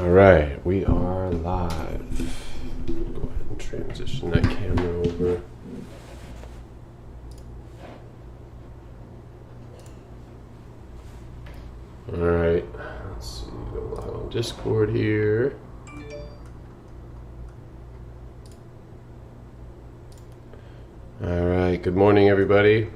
All right, we are live. Go ahead and transition that camera over. All right, let's see, go live on Discord here. All right, good morning, everybody.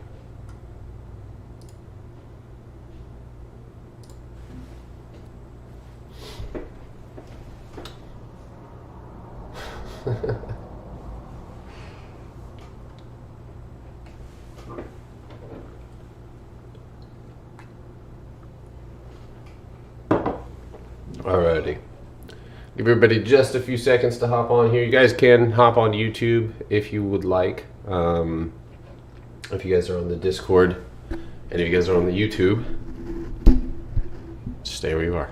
Alrighty. Give everybody just a few seconds to hop on here. You guys can hop on YouTube if you would like. If you guys are on the Discord and if you guys are on the YouTube, stay where you are.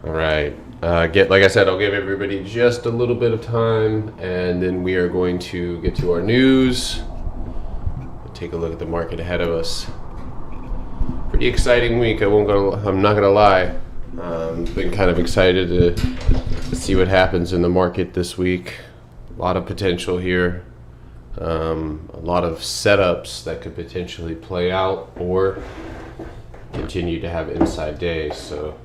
Alright. Like I said, I'll give everybody just a little bit of time and then we are going to get to our news. Take a look at the market ahead of us. Pretty exciting week. I'm not gonna lie. Been kind of excited to see what happens in the market this week. A lot of potential here. A lot of setups that could potentially play out or continue to have inside days. So.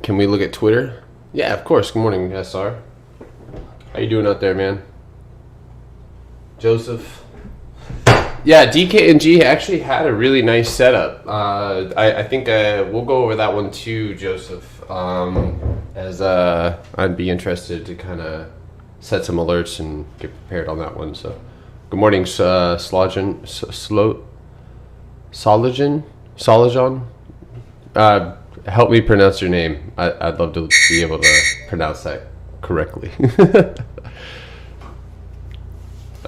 Can we look at Twitter? Yeah, of course. Good morning, SR. How you doing out there, man? Joseph? Yeah, DK&G actually had a really nice setup. I think we'll go over that one too, Joseph. As I'd be interested to kind of set some alerts and get prepared on that one. So, good morning, Solajan. Help me pronounce your name. I'd love to be able to pronounce that correctly.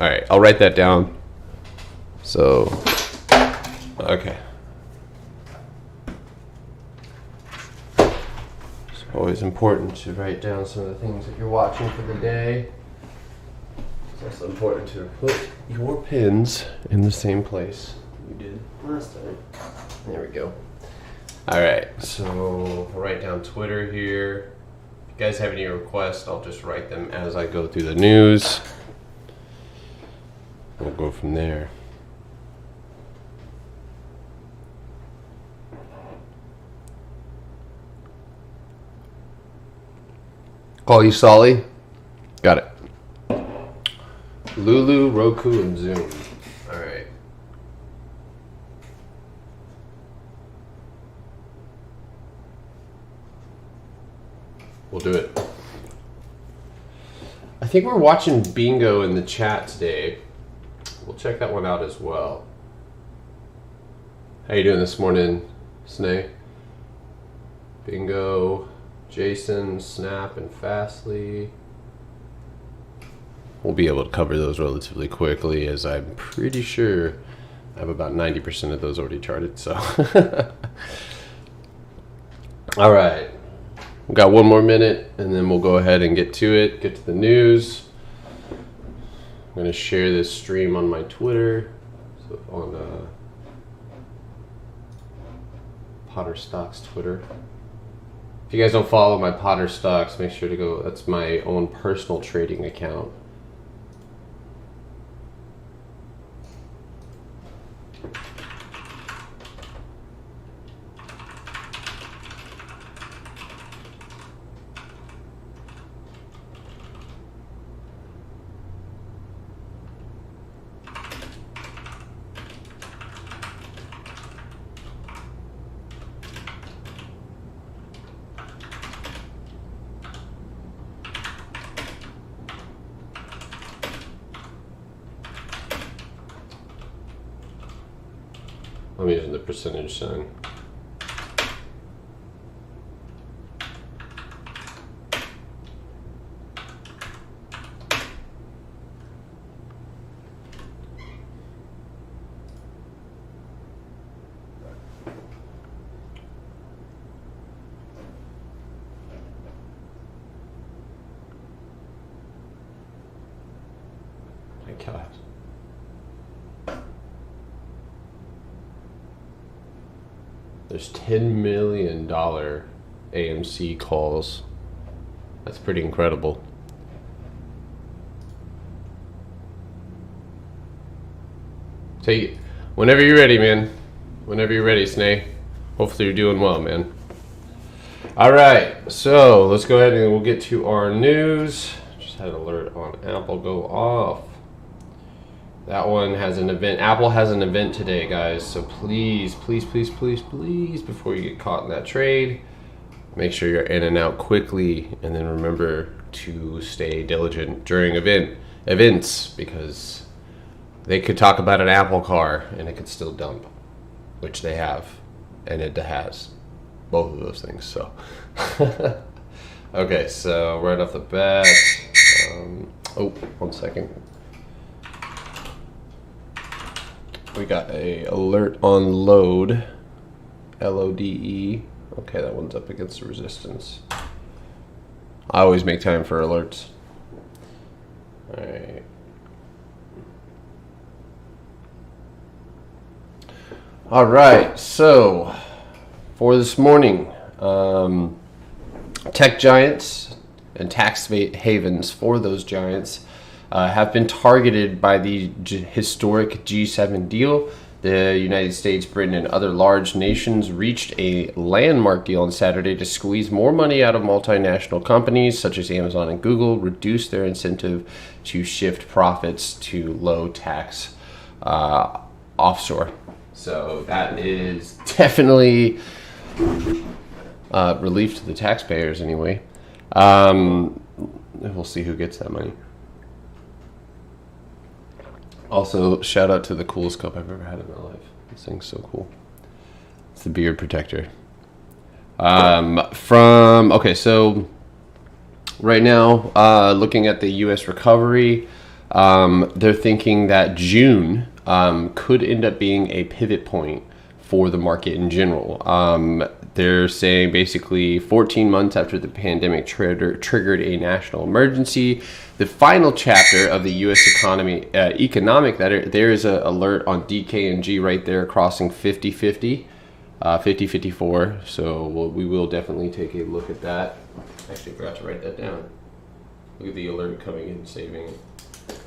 All right, I'll write that down. So, okay. It's always important to write down some of the things that you're watching for the day. It's also important to put your pins in the same place you did last time. There we go. All right, so I'll write down Twitter here. If you guys have any requests, I'll just write them as I go through the news. We'll go from there. Call you Solly? Got it. Lulu, Roku, and Zoom. All right. We'll do it. I think we're watching Bingo in the chat today. We'll check that one out as well. How you doing this morning, Snay? Bingo, Jason, Snap, and Fastly. We'll be able to cover those relatively quickly as I'm pretty sure I have about 90% of those already charted. So, all right. We've got one more minute and then we'll go ahead and get to it, get to the news. I'm going to share this stream on my Twitter, so on PotterStocks Twitter. If you guys don't follow my PotterStocks, make sure to go. That's my own personal trading account. I'm using the percentage sign. There's $10 million AMC calls. That's pretty incredible. So whenever you're ready, man. Whenever you're ready, Snay. Hopefully you're doing well, man. All right, so let's go ahead and we'll get to our news. Just had an alert on Apple go off. That one has an event. Apple has an event today, guys. So please, please, please, please, please, before you get caught in that trade, make sure you're in and out quickly, and then remember to stay diligent during events, because they could talk about an Apple car and it could still dump, which they have, and it has both of those things. So, okay, so right off the bat, oh, 1 second. We got a alert on load, LODE. Okay, that one's up against the resistance. I always make time for alerts. All right. All right, so for this morning, tech giants and tax havens for those giants have been targeted by the historic G7 deal. The United States, Britain, and other large nations reached a landmark deal on Saturday to squeeze more money out of multinational companies such as Amazon and Google, reduce their incentive to shift profits to low tax offshore. So that is definitely relief to the taxpayers anyway. We'll see who gets that money. Also, shout out to the coolest cup I've ever had in my life. This thing's so cool. It's the beard protector. Okay, so right now, looking at the U.S. recovery, they're thinking that June could end up being a pivot point for the market in general. They're saying basically 14 months after the pandemic triggered a national emergency, the final chapter of the U.S. economic, there is an alert on DKNG right there crossing 50-50, 50-54. So we will definitely take a look at that. Actually, forgot to write that down. Look at the alert coming in, saving it.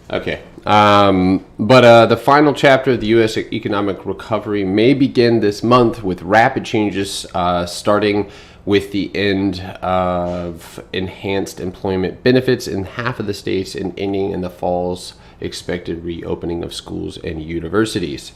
Okay, but the final chapter of the U.S. economic recovery may begin this month with rapid changes, starting with the end of enhanced employment benefits in half of the states and ending in the fall's expected reopening of schools and universities.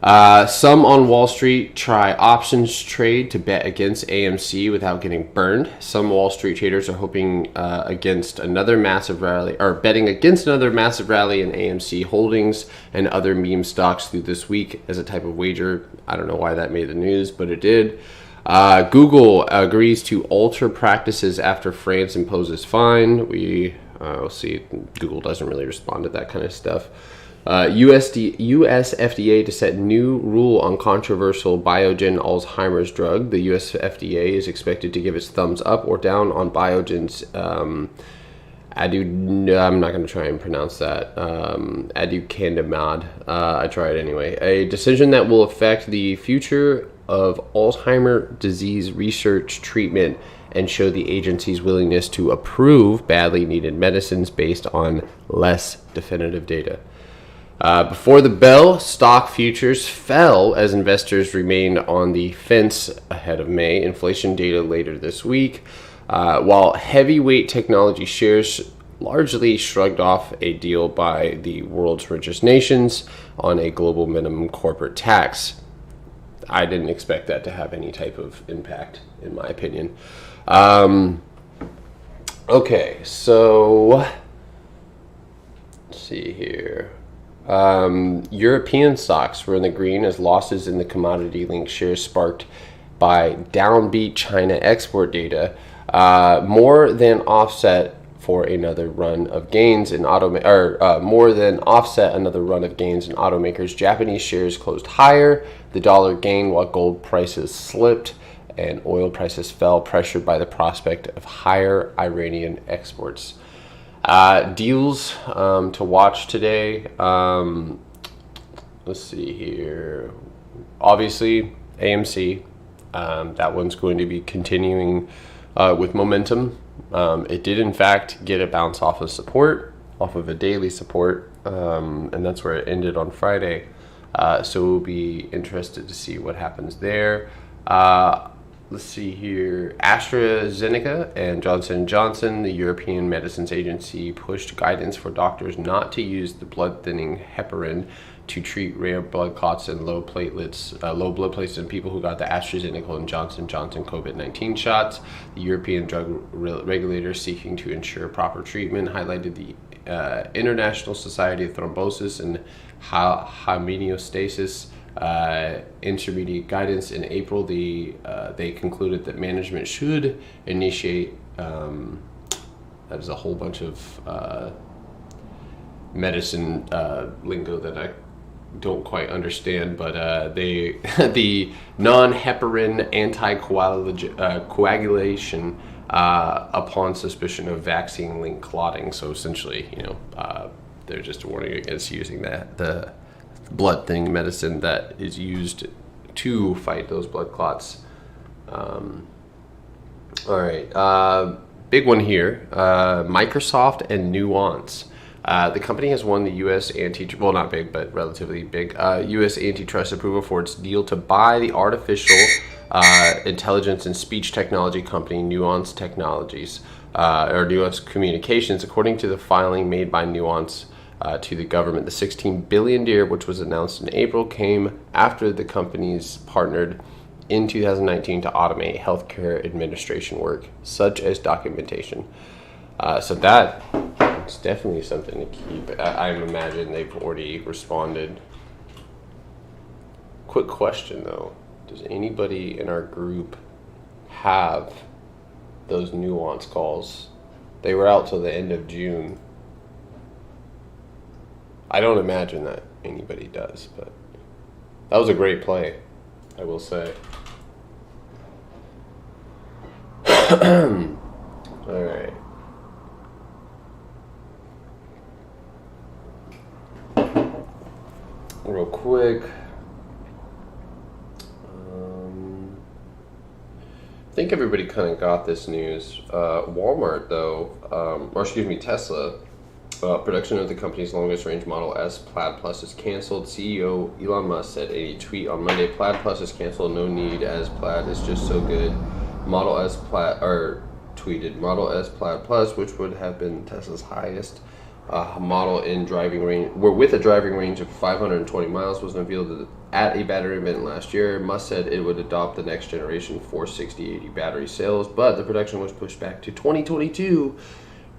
Some on Wall Street try options trade to bet against AMC without getting burned. Some Wall Street traders are hoping against another massive rally, or betting against another massive rally in AMC holdings and other meme stocks through this week as a type of wager. I don't know why that made the news, but it did. Google agrees to alter practices after France imposes fine. We'll see. Google doesn't really respond to that kind of stuff. US FDA to set new rule on controversial Biogen Alzheimer's drug. The US FDA is expected to give its thumbs up or down on Biogen's I'm not going to try and pronounce that. Aducanumab. I tried anyway. A decision that will affect the future of Alzheimer's disease research treatment and show the agency's willingness to approve badly needed medicines based on less definitive data. Before the bell, stock futures fell as investors remained on the fence ahead of May inflation data later this week, while heavyweight technology shares largely shrugged off a deal by the world's richest nations on a global minimum corporate tax. I didn't expect that to have any type of impact, in my opinion. Okay, so let's see here. European stocks were in the green as losses in the commodity-linked shares sparked by downbeat China export data more than offset another run of gains in automakers. Japanese shares closed higher. The dollar gained while gold prices slipped and oil prices fell, pressured by the prospect of higher Iranian exports. Deals to watch today. Let's see here. Obviously, AMC, That one's going to be continuing with momentum. It did in fact get a bounce off of support, off of a daily support, and that's where it ended on Friday. So we'll be interested to see what happens there. Let's see here. AstraZeneca and Johnson & Johnson, the European Medicines Agency, pushed guidance for doctors not to use the blood-thinning heparin to treat rare blood clots and low blood platelets in people who got the AstraZeneca and Johnson & Johnson COVID-19 shots. The European drug regulator, seeking to ensure proper treatment, highlighted the International Society of Thrombosis and Homeostasis intermediate guidance in April. They concluded that management should initiate, that is a whole bunch of medicine lingo that I don't quite understand, but the non-heparin anticoagulation upon suspicion of vaccine-linked clotting. So essentially, they're just warning against using the blood thinning medicine that is used to fight those blood clots. All right, big one here, Microsoft and Nuance. The company has won the U.S. well, not big, but relatively big, U.S. antitrust approval for its deal to buy the artificial intelligence and speech technology company Nuance Technologies, or Nuance Communications. According to the filing made by Nuance to the government, the $16 billion deal, which was announced in April, came after the companies partnered in 2019 to automate healthcare administration work, such as documentation. So that is definitely something to keep. I imagine they've already responded. Quick question though, does anybody in our group have those Nuance calls? They were out till the end of June. I don't imagine that anybody does, but that was a great play, I will say. All right. Real quick. I think everybody kind of got this news. Walmart, though, Tesla, production of the company's longest range Model S Plaid Plus is canceled. CEO Elon Musk said in a tweet on Monday, Plaid Plus is canceled, no need, as Plaid is just so good. Model S Plaid Plus, which would have been Tesla's highest model in driving range, with a driving range of 520 miles, was unveiled at a battery event last year. Musk said it would adopt the next generation 460/80 battery cells, but the production was pushed back to 2022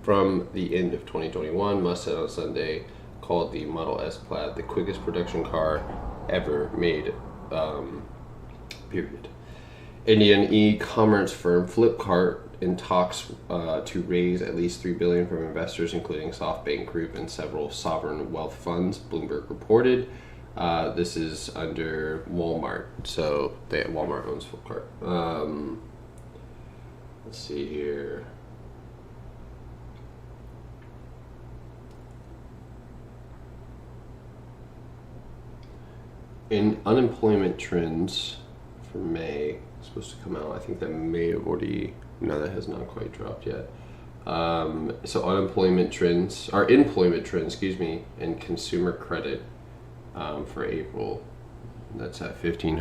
from the end of 2021. Musk said on Sunday, called the Model S Plaid the quickest production car ever made, period. Indian e-commerce firm Flipkart in talks to raise at least $3 billion from investors, including SoftBank Group and several sovereign wealth funds, Bloomberg reported. This is under Walmart, so Walmart owns Flipkart. Let's see here. In unemployment trends for May, supposed to come out. I think that may have already. No, that has not quite dropped yet. So employment trends, and consumer credit for April. That's at 10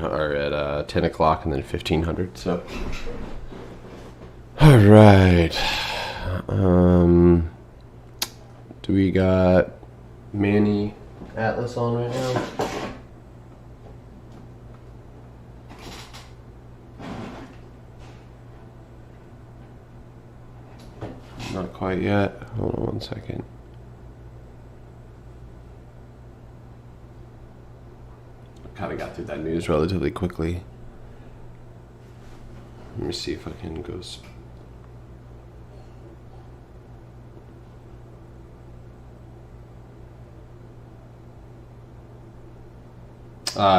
o'clock and then 1500. So, all right. Do we got Manny Atlas on right now? Not quite yet. Hold on 1 second. Kind of got through that news relatively quickly. Let me see if I can go.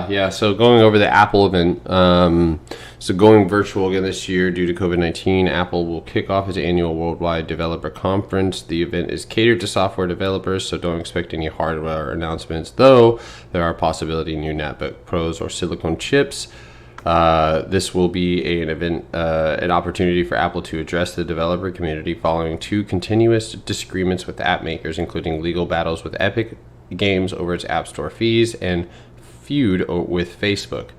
Yeah, so going over the Apple event, so going virtual again this year due to COVID-19, Apple will kick off its annual Worldwide Developer Conference. The event is catered to software developers, so don't expect any hardware announcements, though there are possibility new MacBook Pros or silicon chips This will be an opportunity for Apple to address the developer community following 2 continuous disagreements with app makers, including legal battles with Epic Games over its App Store fees and feud with Facebook.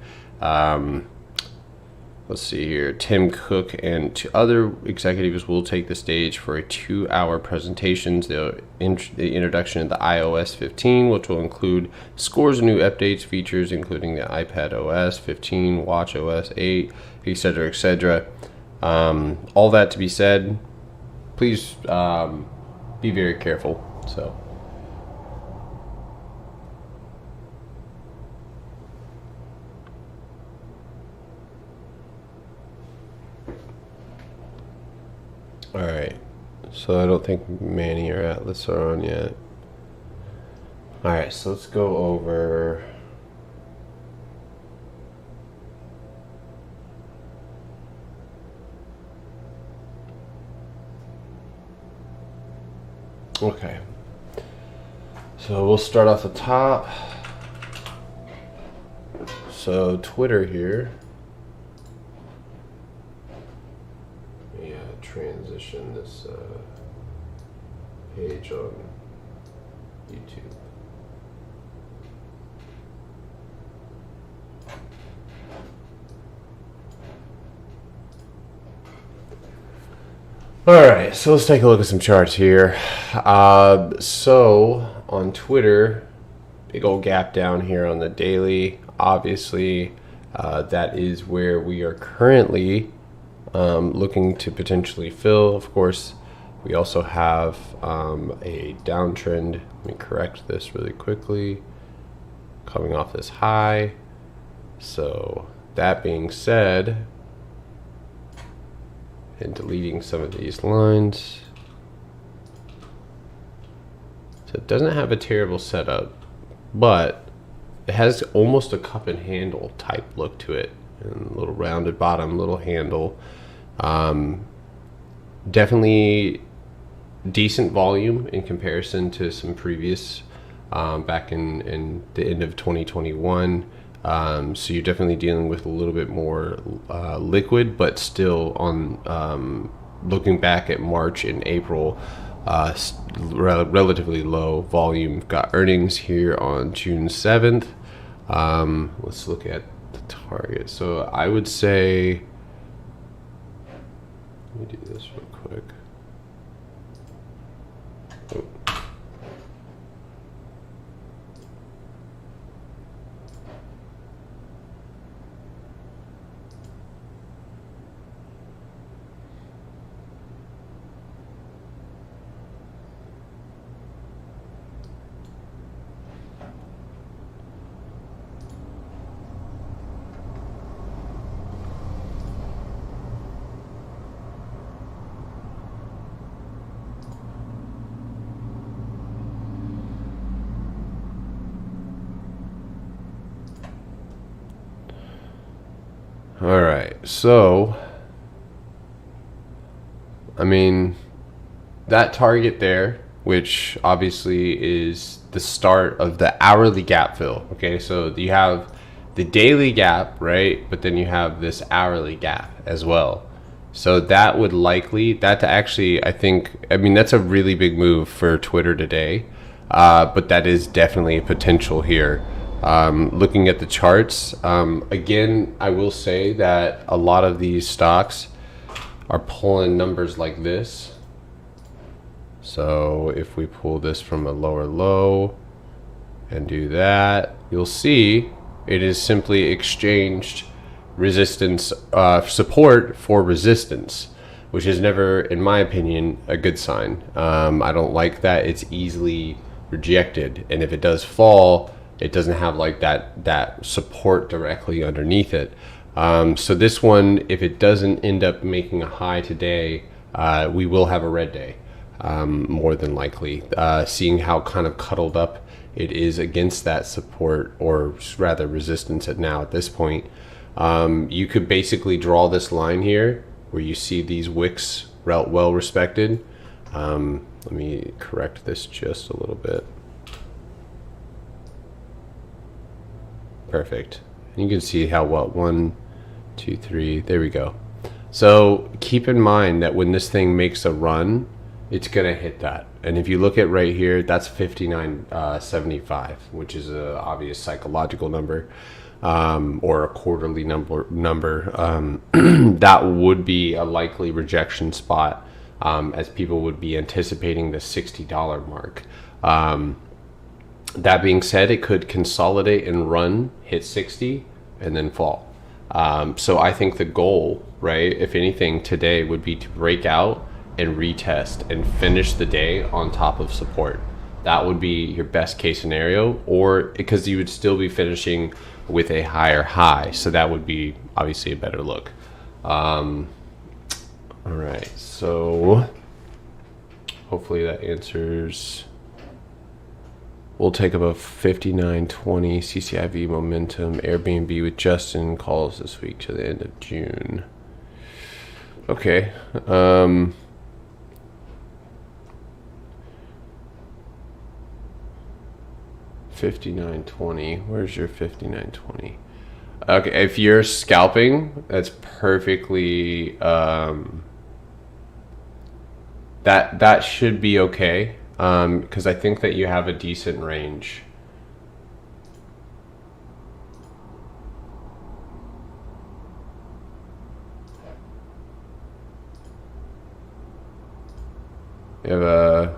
Let's see here. Tim Cook and 2 other executives will take the stage for a 2-hour presentation. The introduction of the iOS 15, which will include scores of new updates, features including the iPad OS 15, Watch OS 8, etc., etc. All that to be said, please be very careful. So. All right, so I don't think Manny or Atlas are on yet. All right, so let's go over. Okay, so we'll start off the top. So Twitter here. Transition this page on YouTube. All right, so let's take a look at some charts here. So on Twitter, big old gap down here on the daily. Obviously, that is where we are currently looking to potentially fill. Of course, we also have a downtrend. Let me correct this really quickly. Coming off this high. So that being said, and deleting some of these lines. So it doesn't have a terrible setup, but it has almost a cup and handle type look to it. And a little rounded bottom, little handle. Definitely decent volume in comparison to some previous back in the end of 2021. So you're definitely dealing with a little bit more liquid, but still on looking back at March and April, relatively low volume. Got earnings here on June 7th. Let's look at the target. So I would say, let me do this real quick. Oh. All right, so I mean, that target there, which obviously is the start of the hourly gap fill. Okay, so you have the daily gap, right? But then you have this hourly gap as well. So that would likely, that actually, I mean, that's a really big move for Twitter today. But that is definitely a potential here. Looking at the charts, again, I will say that a lot of these stocks are pulling numbers like this. So if we pull this from a lower low and do that, you'll see it is simply exchanged resistance, support for resistance, which is never, in my opinion, a good sign. I don't like that. It's easily rejected, and if it does fall, it doesn't have like that support directly underneath it. So this one, if it doesn't end up making a high today, we will have a red day, more than likely, seeing how kind of cuddled up it is against that support, or rather resistance at this point. You could basically draw this line here where you see these wicks well respected. Let me correct this just a little bit. Perfect. And you can see how one 2, 3. There we go. So keep in mind that when this thing makes a run, it's gonna hit that. And if you look at right here, that's 59.75, which is a obvious psychological number, or a quarterly number. That would be a likely rejection spot, as people would be anticipating the $60 mark. That being said, it could consolidate and run, hit 60, and then fall. So I think the goal, right, if anything today, would be to break out and retest and finish the day on top of support. That would be your best case scenario, or because you would still be finishing with a higher high. So that would be obviously a better look. All right, so hopefully that answers. We'll take about 59.20 CCIV momentum. Airbnb with Justin calls this week to the end of June. Okay. 59.20. Where's your 59.20? Okay, if you're scalping, that's perfectly. That should be okay. Because I think that you have a decent range. You have a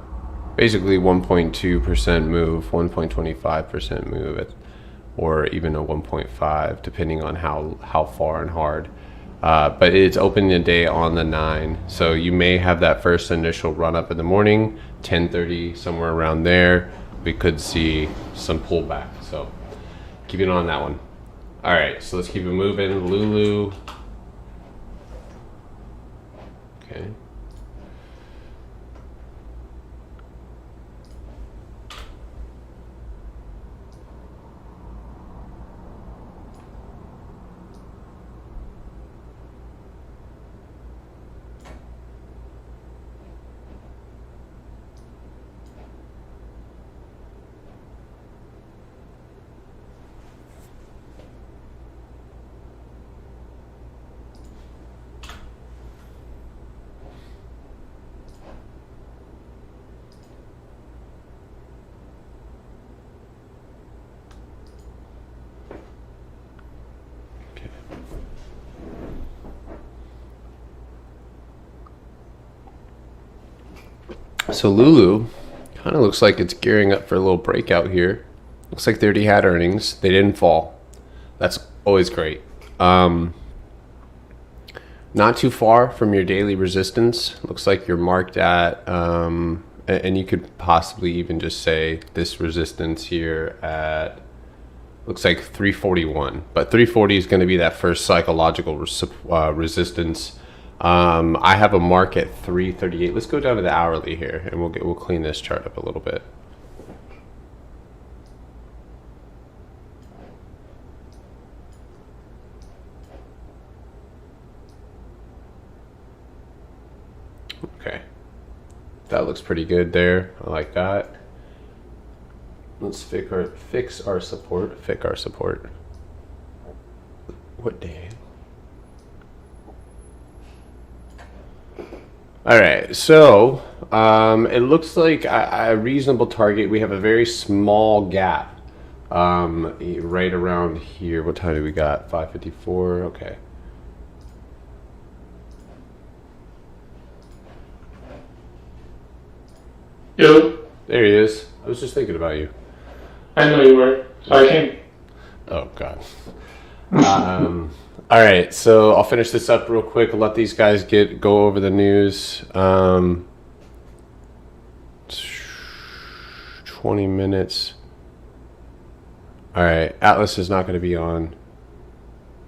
basically 1.2% move, 1.25% move, or even a 1.5, depending on how far and hard. But it's opening the day on the 9, so you may have that first initial run up in the morning, 10:30, somewhere around there. We could see some pullback, so keep an eye on that one. All right, so let's keep it moving. Lulu. Okay. So Lulu kind of looks like it's gearing up for a little breakout here. Looks like they already had earnings. They didn't fall. That's always great. Not too far from your daily resistance. Looks like you're marked at, and you could possibly even just say this resistance here at, looks like 341. But 340 is going to be that first psychological resistance. I have a mark at 338. Let's go down to the hourly here, and we'll clean this chart up a little bit. Okay, that looks pretty good there. I like that. Let's fix our support. Fix our support. What day? All right, so it looks like a reasonable target. We have a very small gap right around here. What time do we got? 5:54. Okay. Yo. There he is. I was just thinking about you. I know you were. So I came. Oh God. All right, so I'll finish this up real quick. I'll let these guys go over the news. 20 minutes. All right, Atlas is not going to be on.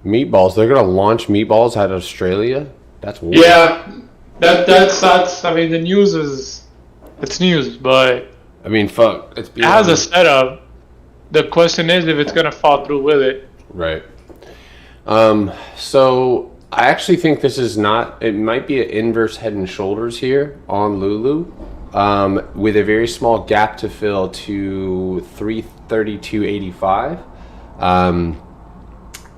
Meatballs. They're going to launch Meatballs out of Australia. That's weird. Yeah, that's. I mean, the news it's news, but I mean, fuck. It has a setup. The question is if it's going to fall through with it. Right. So I actually think this is not, it might be an inverse head and shoulders here on Lulu, with a very small gap to fill to 332.85.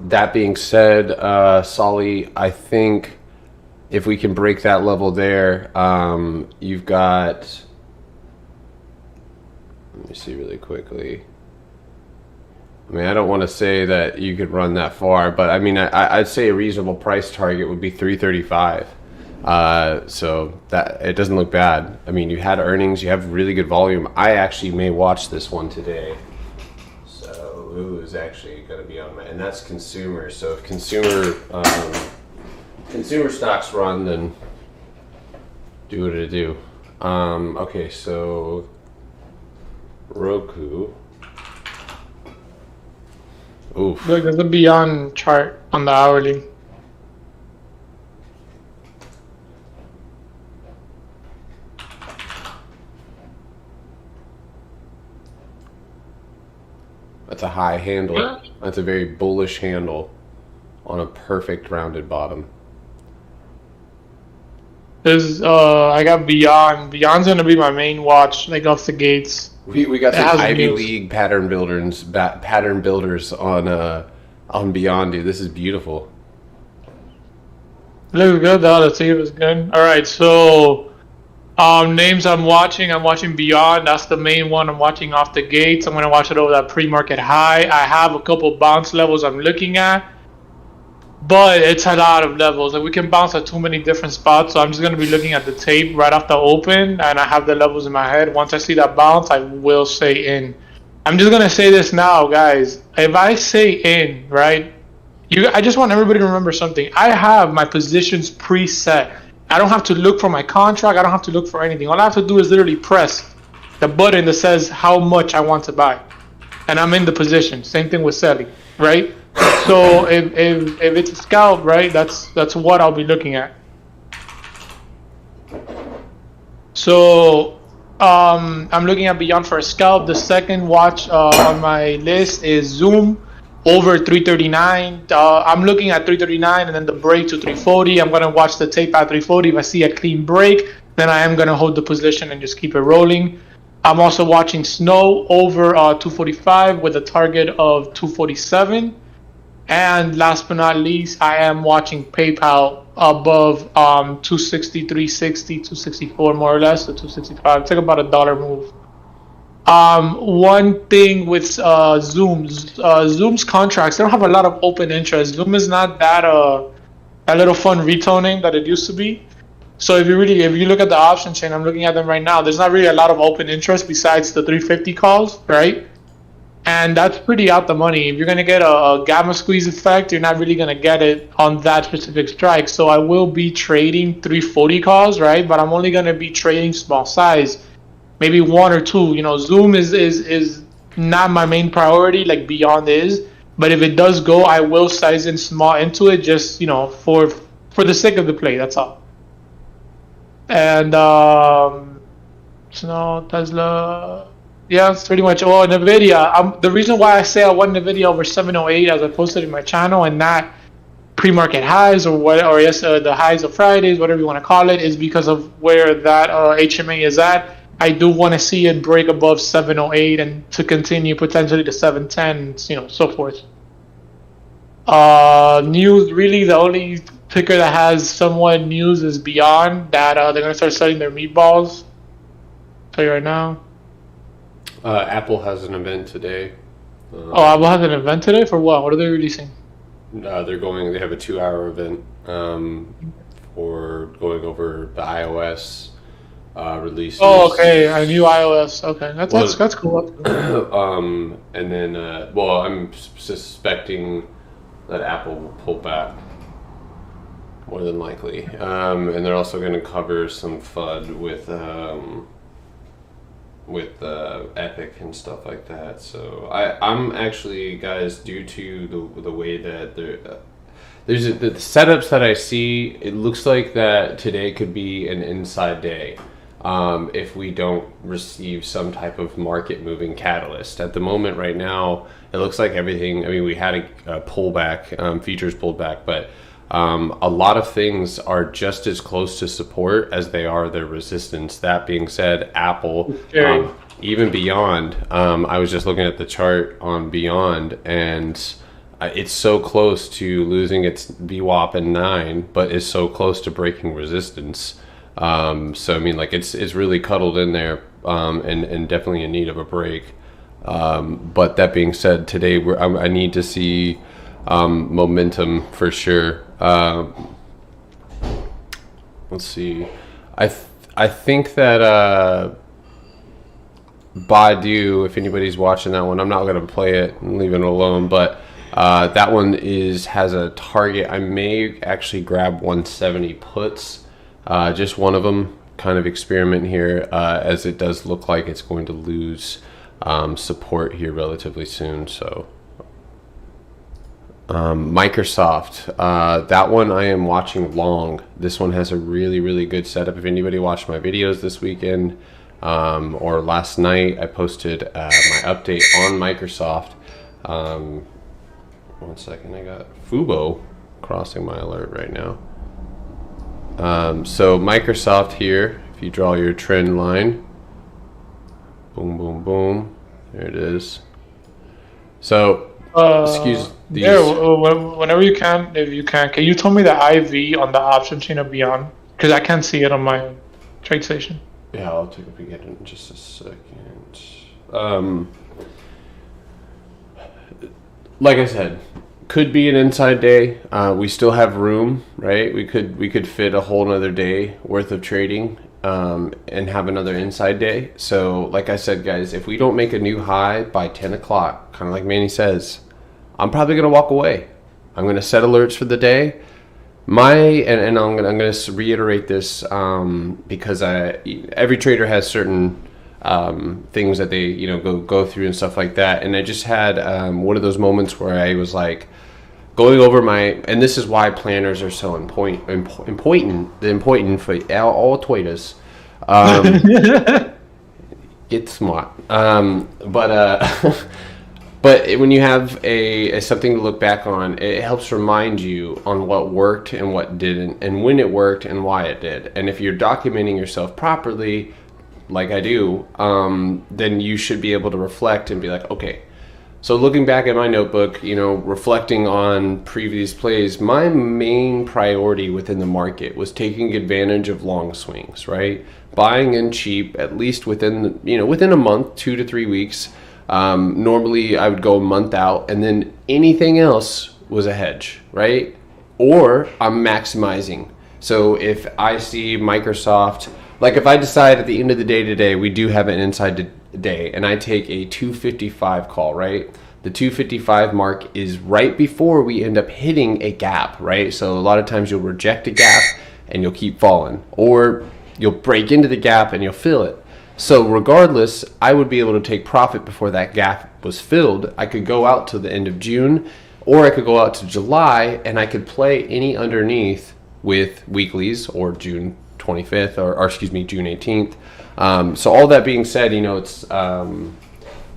That being said, Solly, I think if we can break that level there, you've got. Let me see really quickly. I mean, I don't want to say that you could run that far, but I mean, I'd say a reasonable price target would be 335. So that it doesn't look bad. I mean, you had earnings, you have really good volume. I actually may watch this one today. So Lou is actually going to be on my, and that's consumer. So if consumer stocks run, then do what it do. Okay, so Roku. Oof. Look, there's a Beyond chart on the hourly. That's a high handle. That's a very bullish handle on a perfect rounded bottom. There's I got Beyond. Beyond's gonna be my main watch, like off the gates. We got some Ivy League pattern builders on Beyond, dude. This is beautiful. Looks good though. The team is good. All right, so names I'm watching Beyond. That's the main one I'm watching off the gates. I'm gonna watch it over that pre-market high. I have a couple bounce levels I'm looking at, but it's a lot of levels. Like we can bounce at too many different spots, so I'm just gonna be looking at the tape right off the open, and I have the levels in my head. Once I see that bounce, I will say in. I'm just gonna say this now, guys. If I say in, right, I just want everybody to remember something. I have my positions preset. I don't have to look for my contract. I don't have to look for anything. All I have to do is literally press the button that says how much I want to buy, and I'm in the position. Same thing with selling, right? So if it's a scalp, right, that's what I'll be looking at. So I'm looking at Beyond for a scalp. The second watch on my list is Zoom over 339. I'm looking at 339 and then the break to 340. I'm gonna watch the tape at 340. If I see a clean break, then I am gonna hold the position and just keep it rolling. I'm also watching Snow over 245 with a target of 247. And last but not least, I am watching PayPal above 260, 360, 264 more or less, so 265. It's like about $1 move. One thing with Zoom's contracts, they don't have a lot of open interest. Zoom is not that little fun retail name that it used to be. So if you look at the option chain, I'm looking at them right now. There's not really a lot of open interest besides the 350 calls, right? And that's pretty out the money. If you're gonna get a gamma squeeze effect, you're not really gonna get it on that specific strike. So I will be trading 340 calls, right? But I'm only gonna be trading small size, maybe one or two. You know, Zoom is not my main priority, like Beyond is. But if it does go, I will size in small into it, just for the sake of the play. That's all. And Tesla. Yeah, it's pretty much all. NVDA. The reason why I say I want NVDA over 708 as I posted in my channel and not pre-market highs or the highs of Fridays, whatever you want to call it, is because of where that HMA is at. I do want to see it break above 708 and to continue potentially to 710, so forth. News, really the only ticker that has somewhat news is Beyond, that they're going to start selling their meatballs. I'll tell you right now. Apple has an event today. Apple has an event today for what? What are they releasing? They have a 2-hour event for going over the iOS releases. Oh, okay, a new iOS. Okay, that's cool. And then, I'm suspecting that Apple will pull back more than likely, and they're also going to cover some FUD with Epic and stuff like that. So I'm actually, guys, due to the way that the setups that I see, it looks like that today could be an inside day if we don't receive some type of market moving catalyst. At the moment right now, it looks like everything, I mean, we had a pullback, features pulled back, but a lot of things are just as close to support as they are their resistance. That being said, Apple, even Beyond, I was just looking at the chart on Beyond, and it's so close to losing its VWAP in 9, but is so close to breaking resistance. So I mean, like it's really cuddled in there, and definitely in need of a break. But that being said, today I need to see momentum for sure. Let's see. I think that BIDU, if anybody's watching that one, I'm not going to play it and leave it alone, but that one has a target. I may actually grab 170 puts, just one of them, kind of experiment here, as it does look like it's going to lose support here relatively soon. So Microsoft, that one I am watching long. This one has a really good setup. If anybody watched my videos this weekend or last night, I posted my update on Microsoft. One second, I got Fubo crossing my alert right now. So Microsoft here, if you draw your trend line, boom, boom, boom, there it is. So excuse these. Yeah, whenever you can, if you can you tell me the IV on the option chain of Beyond? Because I can't see it on my trade station. Yeah, I'll take a peek at it in just a second. Like I said, could be an inside day. We still have room, right? We could fit a whole nother day worth of trading and have another inside day. So like I said, guys, if we don't make a new high by 10 o'clock, kind of like Manny says, I'm probably going to walk away. I'm going to set alerts for the day. And I'm going to reiterate this because every trader has certain things that they go through and stuff like that. And I just had one of those moments where I was like going over and this is why planners are so important for all traders. Get smart. But when you have something to look back on, it helps remind you on what worked and what didn't, and when it worked and why it did. And if you're documenting yourself properly, like I do, then you should be able to reflect and be like, okay, so looking back at my notebook, reflecting on previous plays, my main priority within the market was taking advantage of long swings, right? Buying in cheap, at least within a month, 2 to 3 weeks. Normally I would go a month out, and then anything else was a hedge, right? Or I'm maximizing. So if I see Microsoft, like if I decide at the end of the day today, we do have an inside day, and I take a 255 call, right? The 255 mark is right before we end up hitting a gap, right? So a lot of times you'll reject a gap and you'll keep falling, or you'll break into the gap and you'll fill it. So regardless, I would be able to take profit before that gap was filled. I could go out to the end of June, or I could go out to July, and I could play any underneath with weeklies or June 25th or excuse me, June 18th. So all that being said, it's I'm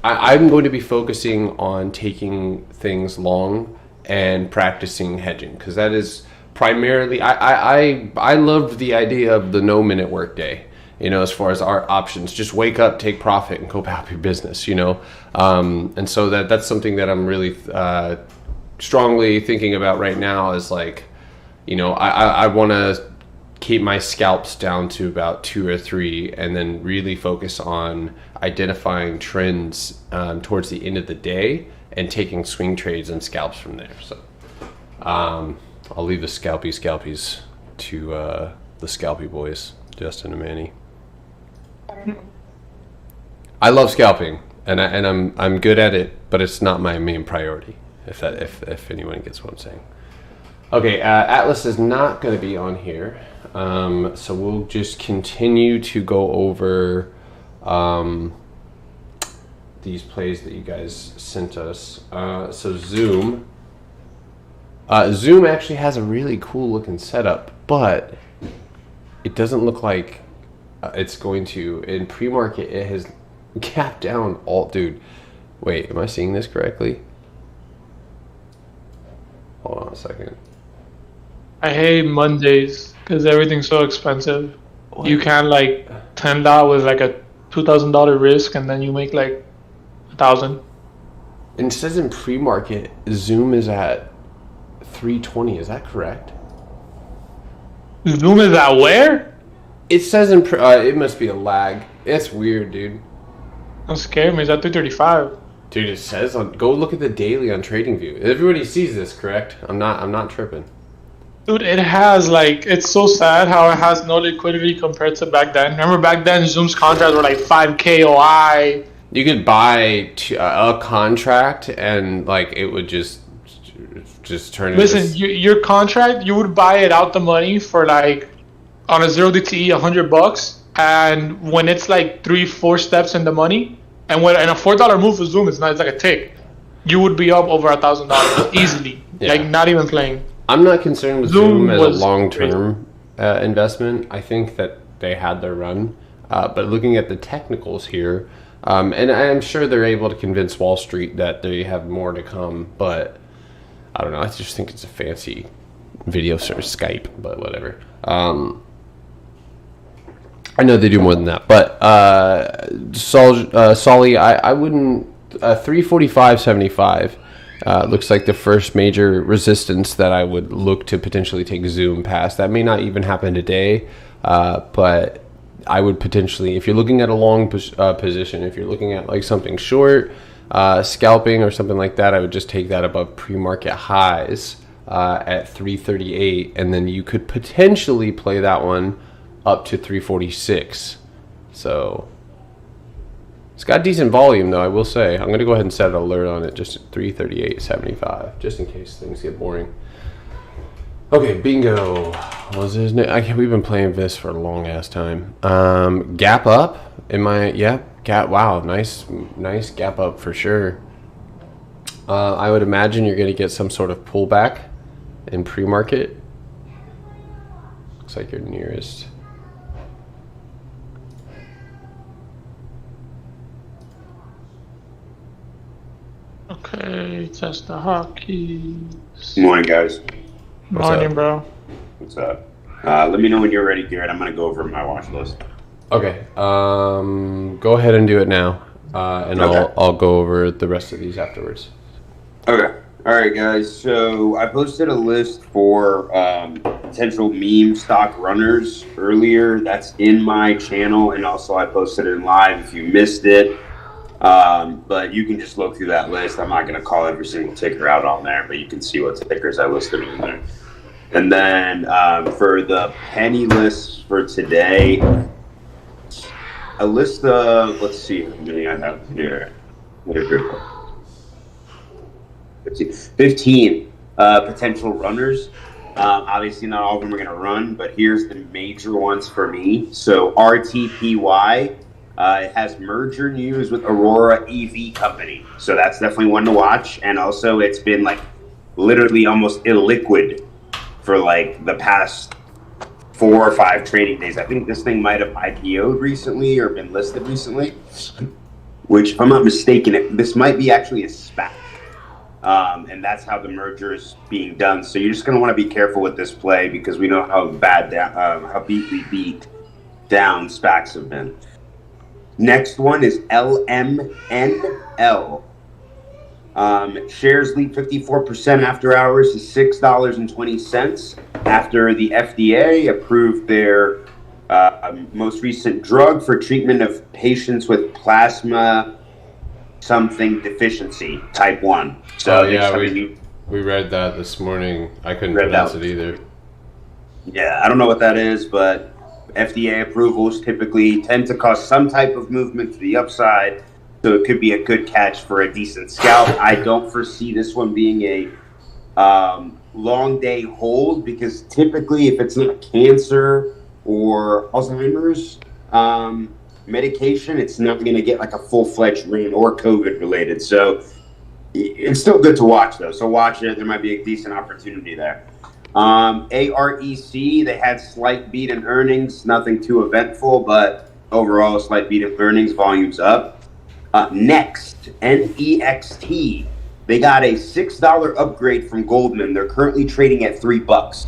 going to be focusing on taking things long and practicing hedging, because that is primarily I loved the idea of the no minute work day. As far as our options, just wake up, take profit, and go about your business, and so that's something that I'm really strongly thinking about right now is like, I want to keep my scalps down to about 2 or 3, and then really focus on identifying trends towards the end of the day and taking swing trades and scalps from there. So I'll leave the scalpies to the scalpy boys, Justin and Manny. I love scalping, and I'm good at it, but it's not my main priority. If anyone gets what I'm saying. Okay, Atlas is not going to be on here, so we'll just continue to go over these plays that you guys sent us. So Zoom actually has a really cool looking setup, but it doesn't look like it's going to. In pre-market, it has gapped down all. Dude, wait, am I seeing this correctly? Hold on a second. I hate Mondays because everything's so expensive. What? You can like $10 with like a $2,000 risk, and then you make like $1,000. And it says in pre-market, Zoom is at 320. Is that correct? Zoom is at where? It says in it must be a lag. It's weird, dude. Don't scare me. It's at 335. Dude, it says on. Go look at the daily on TradingView. Everybody sees this, correct? I'm not tripping. Dude, it has like, it's so sad how it has no liquidity compared to back then. Remember back then, Zoom's contracts were like 5K OI. You could buy a contract and like it would just turn. Listen, your contract, you would buy it out the money for like on a 0 DTE $100, and when it's like 3-4 steps in the money, and when a $4 move for Zoom, it's like a tick. You would be up over $1,000 easily, like not even playing. I'm not concerned with Zoom as a long-term investment. I think that they had their run, but looking at the technicals here. And I'm sure they're able to convince Wall Street that they have more to come, but I don't know. I just think it's a fancy video service, Skype, but whatever. I know they do more than that, but Solly, I wouldn't. 345.75 looks like the first major resistance that I would look to potentially take Zoom past. That may not even happen today, but I would potentially, if you're looking at a long position, if you're looking at like something short, scalping or something like that, I would just take that above pre-market highs at 338, and then you could potentially play that one up to 346. So it's got decent volume, though, I will say. I'm going to go ahead and set an alert on it, just at 338.75, just in case things get boring. Okay, bingo. We've been playing this for a long ass time. Gap up. Wow, nice gap up for sure. I would imagine you're going to get some sort of pullback in pre-market. Looks like you're nearest. Okay, test the hotkeys. Good morning, guys. Morning, bro. What's up? Let me know when you're ready, Garrett. I'm going to go over my watch list. Okay. Go ahead and do it now, and okay. I'll go over the rest of these afterwards. Okay. All right, guys. So I posted a list for potential meme stock runners earlier. That's in my channel, and also I posted it in live if you missed it. But you can just look through that list. I'm not going to call every single ticker out on there, but you can see what tickers I listed in there. And then for the penny list for today, a list of, let's see how many I have here. 15 potential runners. Obviously, not all of them are going to run, but here's the major ones for me. So RTPY. It has merger news with Aurora EV Company. So that's definitely one to watch. And also it's been like literally almost illiquid for like the past 4 or 5 trading days. I think this thing might have IPO'd recently or been listed recently, which if I'm not mistaken, this might be actually a SPAC. And that's how the merger is being done. So you're just going to want to be careful with this play because we know how how beat down SPACs have been. Next one is LMNL. Shares lead 54% after hours to $6.20 after the FDA approved their most recent drug for treatment of patients with plasma something deficiency, type 1. So we read that this morning. I couldn't pronounce it either. Yeah, I don't know what that is, but FDA approvals typically tend to cause some type of movement to the upside, so it could be a good catch for a decent scalp. I don't foresee this one being a long day hold because typically if it's not cancer or Alzheimer's medication, it's not going to get like a full-fledged rain or COVID related. So it's still good to watch though. So watch it. There might be a decent opportunity there. AREC, they had slight beat in earnings, nothing too eventful, but overall a slight beat in earnings, volumes up. Next, NEXT, they got a $6 upgrade from Goldman. They're currently trading at $3.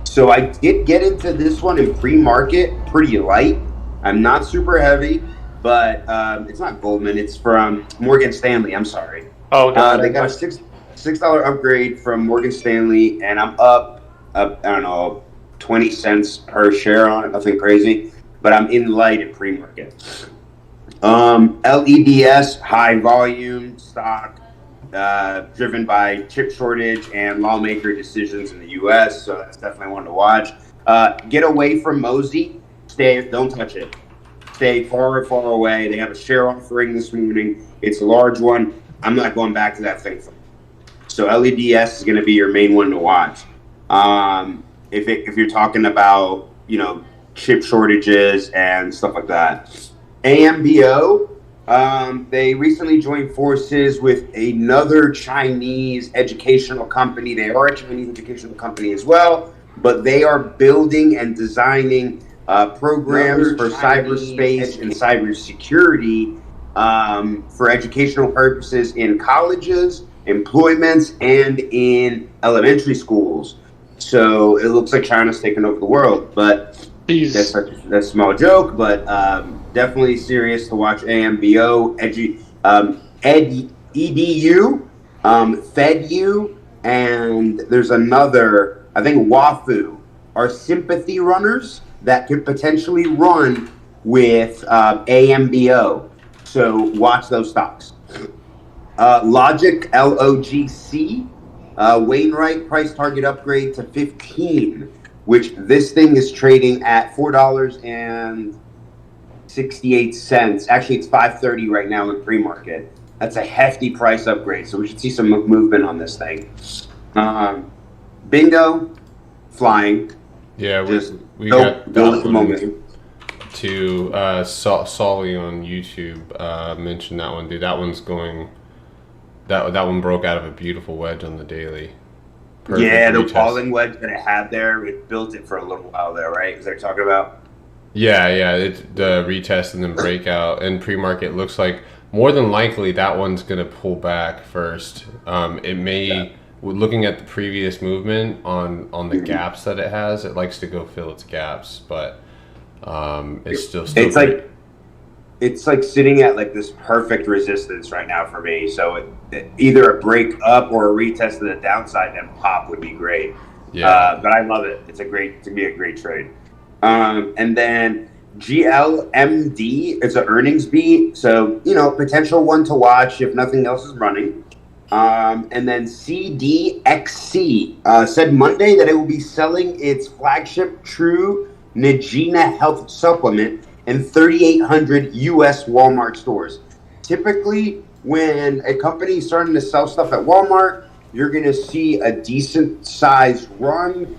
So I did get into this one in pre-market pretty light. I'm not super heavy, but it's not Goldman. It's from Morgan Stanley. I'm sorry. Oh, got They it. got a $6 upgrade from Morgan Stanley, and I'm up, I don't know, 20 cents per share on it. Nothing crazy, but I'm in light at pre-market. LEDS, high volume stock, driven by chip shortage and lawmaker decisions in the U.S. So that's definitely one to watch. Get away from Mosey. Don't touch it. Stay far, far away. They have a share offering this morning. It's a large one. I'm not going back to that thing. So LEDS is going to be your main one to watch. If you're talking about, chip shortages and stuff like that. AMBO, they recently joined forces with another Chinese educational company. They are a Chinese educational company as well, but they are building and designing programs for cyberspace and cybersecurity for educational purposes in colleges, employments, and in elementary schools. So it looks like China's taking over the world, but that's a small joke, but definitely serious to watch AMBO, EDU, FedU, and there's another, I think WAFU, are sympathy runners that could potentially run with AMBO. So watch those stocks. Logic, LOGC, Wainwright price target upgrade to 15, which this thing is trading at $4.68. Actually, it's $5.30 right now in pre-market. That's a hefty price upgrade, so we should see some movement on this thing. Bingo, flying. Yeah, we got that one to Solly on YouTube mentioned that one. Dude, that one's going. That one broke out of a beautiful wedge on the daily. Perfect yeah, the retest. falling wedge that it had there, it built it for a little while there, right? Is that what you're talking about? Yeah, it's the retest and then breakout. And pre-market looks like more than likely that one's going to pull back first. It may, looking at the previous movement on the gaps that it has, it likes to go fill its gaps, but it's still it's like sitting at like this perfect resistance right now for me. So it either a break up or a retest to the downside, then pop would be great. Yeah. But I love it. It's to be a great trade. And then GLMD, it's an earnings beat. So, potential one to watch if nothing else is running. And then CDXC said Monday that it will be selling its flagship True Nagina Health Supplement in 3,800 U.S. Walmart stores. Typically, when a company is starting to sell stuff at Walmart, you're going to see a decent size run.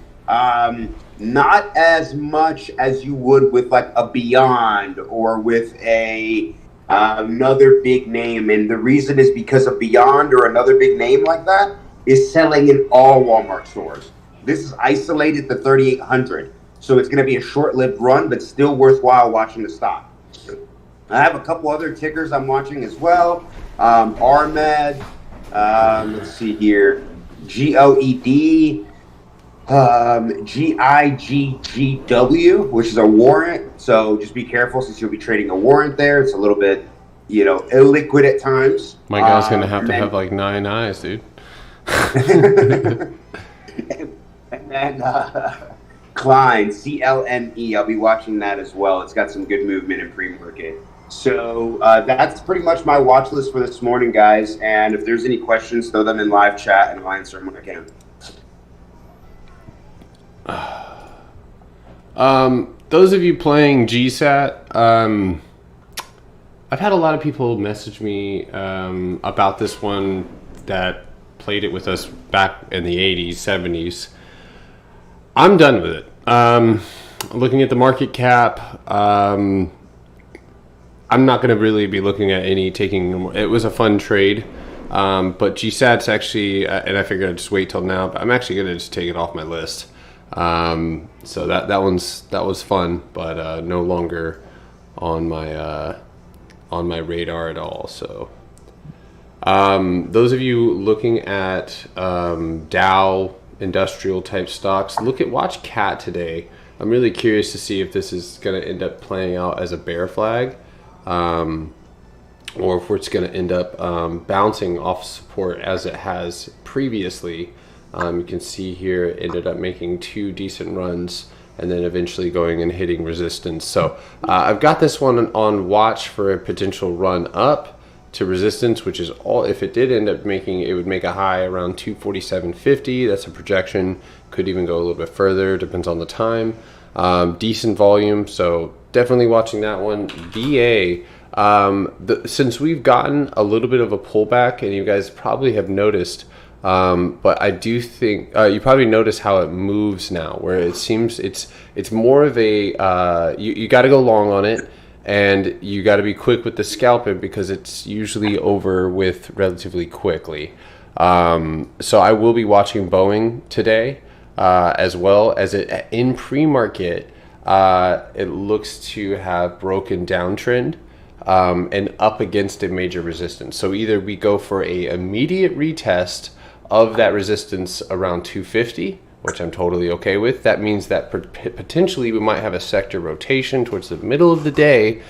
Not as much as you would with like a Beyond or with another big name. And the reason is because a Beyond or another big name like that is selling in all Walmart stores. This is isolated to 3,800. So it's going to be a short-lived run, but still worthwhile watching the stock. I have a couple other tickers I'm watching as well. RMED, let's see here, GOED, GIGGW, which is a warrant. So just be careful since you'll be trading a warrant there. It's a little bit, illiquid at times. My guy's going to have like 9 eyes, dude. and then Klein, CLNE, I'll be watching that as well. It's got some good movement in pre-market. So that's pretty much my watch list for this morning, guys. And if there's any questions, throw them in live chat and I'll answer them when I can. Those of you playing GSAT, I've had a lot of people message me about this one that played it with us back in the 80s, 70s. I'm done with it. Looking at the market cap, I'm not going to really be looking at taking. It was a fun trade, but GSAT's actually, and I figured I'd just wait till now. But I'm actually going to just take it off my list. So that was fun, but no longer on my radar at all. So those of you looking at Dow industrial type stocks, watch CAT today. I'm really curious to see if this is going to end up playing out as a bear flag, or if it's going to end up bouncing off support as it has previously. You can see here it ended up making 2 decent runs and then eventually going and hitting resistance. So I've got this one on watch for a potential run up to resistance, which is all, if it did end up making, it would make a high around 247.50. That's a projection. Could even go a little bit further, depends on the time. Decent volume, so definitely watching that one. VA, since we've gotten a little bit of a pullback, and you guys probably have noticed, but I do think you probably notice how it moves now, where it seems it's more of a you got to go long on it, and you got to be quick with the scalping because it's usually over with relatively quickly. So I will be watching Boeing today, as well as it in pre-market. It looks to have broken downtrend and up against a major resistance. So either we go for a immediate retest of that resistance around 250, which I'm totally okay with. That means that potentially we might have a sector rotation towards the middle of the day,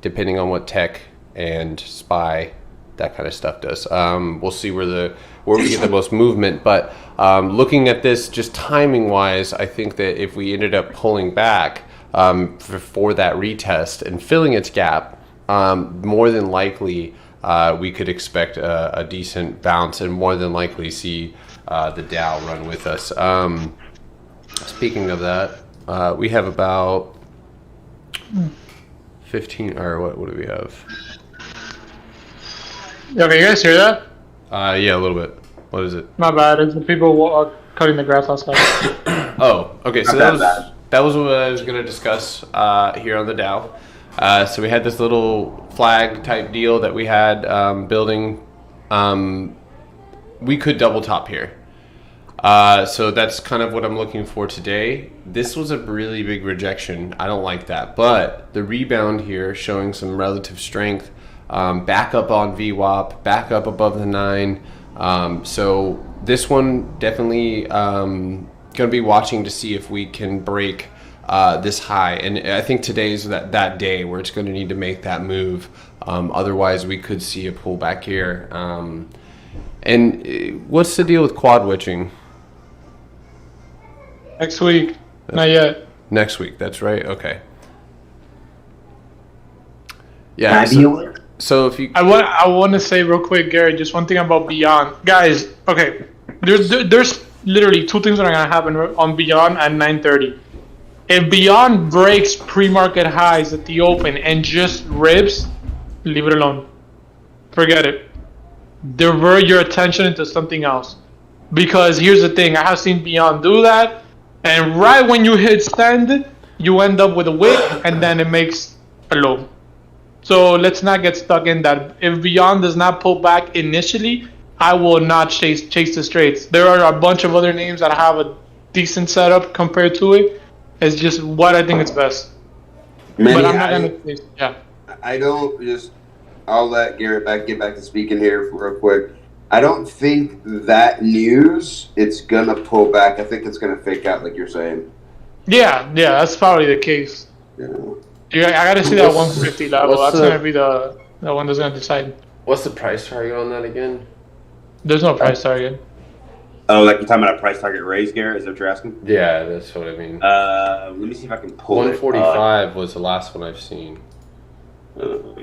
depending on what tech and SPY, that kind of stuff does. We'll see where we get the most movement. But looking at this just timing wise, I think that if we ended up pulling back for that retest and filling its gap, more than likely we could expect a decent bounce and more than likely see the Dow run with us. Speaking of that, we have about 15, or what do we have? Yeah, can you guys hear that? Yeah, a little bit. What is it? My bad. It's the people cutting the grass outside. Oh, okay. So that was what I was going to discuss here on the Dow. So we had this little flag type deal that we had building. We could double top here. So that's kind of what I'm looking for today. This was a really big rejection. I don't like that. But the rebound here showing some relative strength. Back up on VWAP, back up above the 9. So this one definitely going to be watching to see if we can break this high. And I think today's that day where it's going to need to make that move. Otherwise, we could see a pullback here. And what's the deal with quad witching? Next week. Not yet. Next week, that's right. Okay. Yeah. So if you, I want to say real quick, Gary, just one thing about Beyond, guys. Okay, there's literally 2 things that are gonna happen on Beyond at 9:30. If Beyond breaks pre-market highs at the open and just rips, leave it alone. Forget it. Divert your attention into something else. Because here's the thing, I have seen Beyond do that, and right when you hit send, you end up with a wick, and then it makes a low. So let's not get stuck in that. If Beyond does not pull back initially, I will not chase the straights. There are a bunch of other names that have a decent setup compared to it. It's just what I think is best. Manny, but I'm not going to chase. Yeah. I don't just. I'll let Garrett get back to speaking here real quick. I don't think that news it's gonna pull back. I think it's gonna fake out, like you're saying. Yeah, that's probably the case. Yeah. I gotta see that 150 level. That's gonna be the one that's gonna decide. what's the price target on that again? There's no price target. Oh, like you're talking about a price target raise, Garrett? Is that what you're asking? Yeah, that's what I mean. Let me see if I can pull 145 was the last one I've seen. But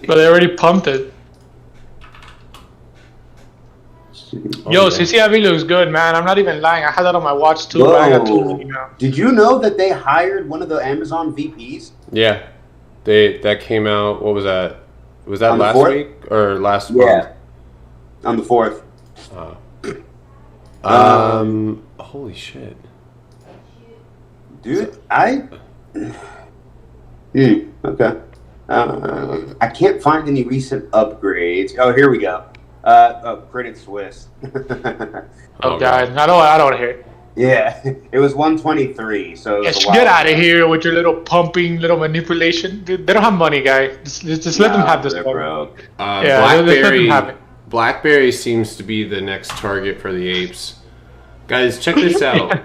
they already pumped it. Yo, CCIV looks good, man. I'm not even lying. I had that on my watch too. But I got 2 now. Did you know that they hired one of the Amazon VPs? Yeah, that came out. What was that? Was that last week or last month? Yeah, on the 4th. Holy shit, dude! Okay. I can't find any recent upgrades. Oh, here we go. Credit Suisse. Oh God, I don't hear it. Yeah, it was 123. So get out of here with your little pumping, little manipulation. Dude, they don't have money, guy. Just let them have this. Broke. BlackBerry seems to be the next target for the apes. Guys, check this out.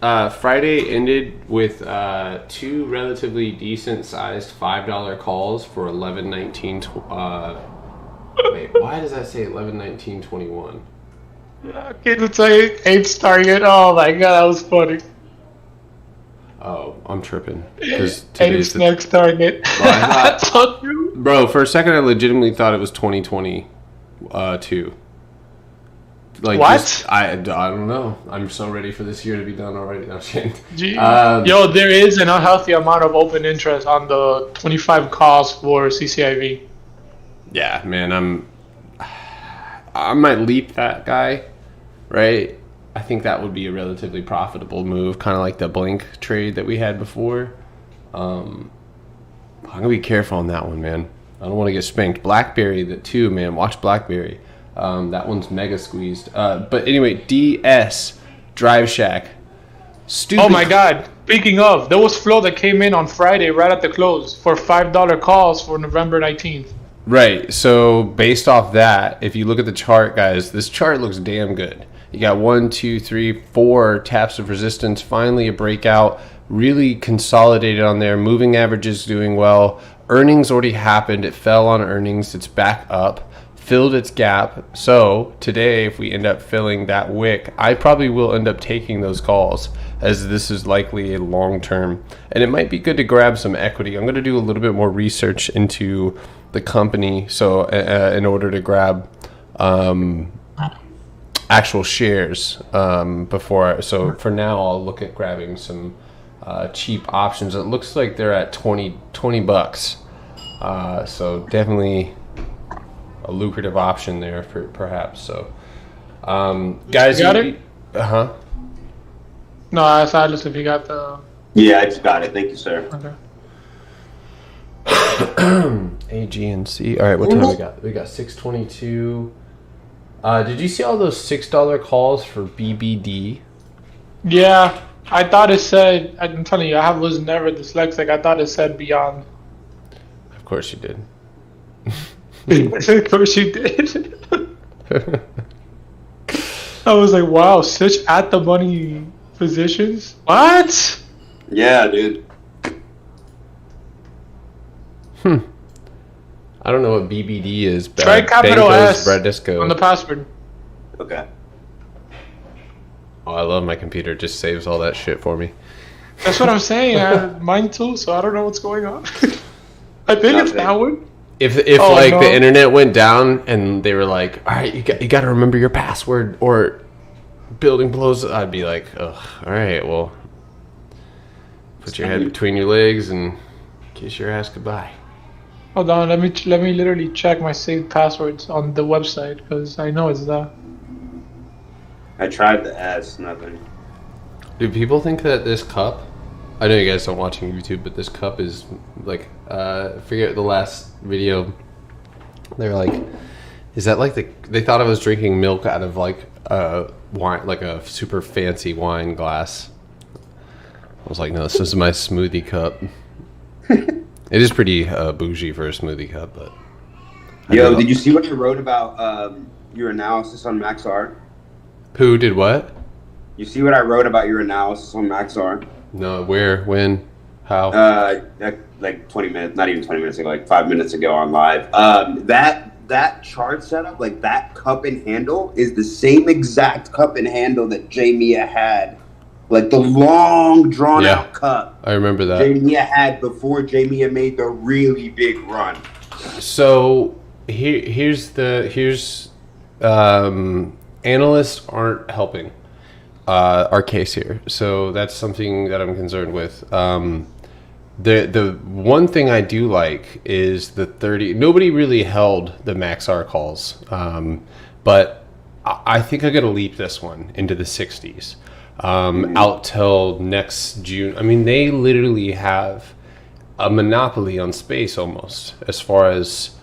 Friday ended with two relatively decent-sized $5 calls for 11.19. Wait, why does that say 11.19.21? Okay, let's say 8's target. Oh my god, that was funny. Oh, I'm tripping. Because 8's next target. Well, I thought, bro, for a second I legitimately thought it was 2022. Like, what? Just, I don't know. I'm so ready for this year to be done already. No shit. Yo, there is an unhealthy amount of open interest on the 25 calls for CCIV. Yeah, man, I might leap that guy, right? I think that would be a relatively profitable move, kind of like the Blink trade that we had before. I'm gonna be careful on that one, man. I don't want to get spanked. BlackBerry, that too, man. Watch BlackBerry. That one's mega squeezed. But anyway, DS Drive Shack. Stupid. Oh my god. Speaking of, there was flow that came in on Friday right at the close for $5 calls for November 19th. Right. So based off that, if you look at the chart, guys, this chart looks damn good. You got 1, 2, 3, 4 taps of resistance. Finally a breakout. Really consolidated on there. Moving averages doing well. Earnings already happened. It fell on earnings. It's back up. Filled its gap. So today, if we end up filling that wick, I probably will end up taking those calls, as this is likely a long term, and it might be good to grab some equity. I'm going to do a little bit more research into the company, so in order to grab actual shares before. So for now, I'll look at grabbing some cheap options. It looks like they're at 20 bucks. So definitely a lucrative option there for perhaps. So guys, you got it? Uh-huh. No, I asked Atlas if you got the... Yeah, I just got it. Thank you, sir. Okay. A, G, and C. All right, what time we got? We got 6:22. Did you see all those $6 calls for BBD? Yeah, I thought it said... I'm telling you, I was never dyslexic. I thought it said beyond. Of course you did. Of course you did. I was like, wow, such at the money positions. What? Yeah, dude. I don't know what BBD is. Try capital S Bradesco. on the password. Okay. Oh, I love my computer. It just saves all that shit for me. That's what I'm saying. Mine too, so I don't know what's going on. I think it's that one. If the internet went down and they were like, all right, you got to remember your password or building blows, I'd be like, ugh, all right, well, put your head between your legs and kiss your ass goodbye. Hold on, let me literally check my saved passwords on the website because I know it's that. I tried the S, nothing. Do people think that this cup, I know you guys don't watch YouTube, but this cup is like, I forget the last video, they were like, is that like they thought I was drinking milk out of like wine, like a super fancy wine glass. I was like, no, this is my smoothie cup. It is pretty bougie for a smoothie cup, but. Yo, did you see what I wrote about your analysis on MaxR? Who did what? You see what I wrote about your analysis on MaxR? No, where, when, how? Like 20 minutes, not even 20 minutes ago, like 5 minutes ago on live. That chart setup, like that cup and handle, is the same exact cup and handle that Jamia had. Like the long, drawn-out cup. I remember that. Jamia had before Jamia made the really big run. So here's analysts aren't helping our case here. So that's something that I'm concerned with. The one thing I do like is the 30. Nobody really held the MaxR calls, but I think I'm gonna leap this one into the 60s. Out till next June. I mean, they literally have a monopoly on space almost, as far as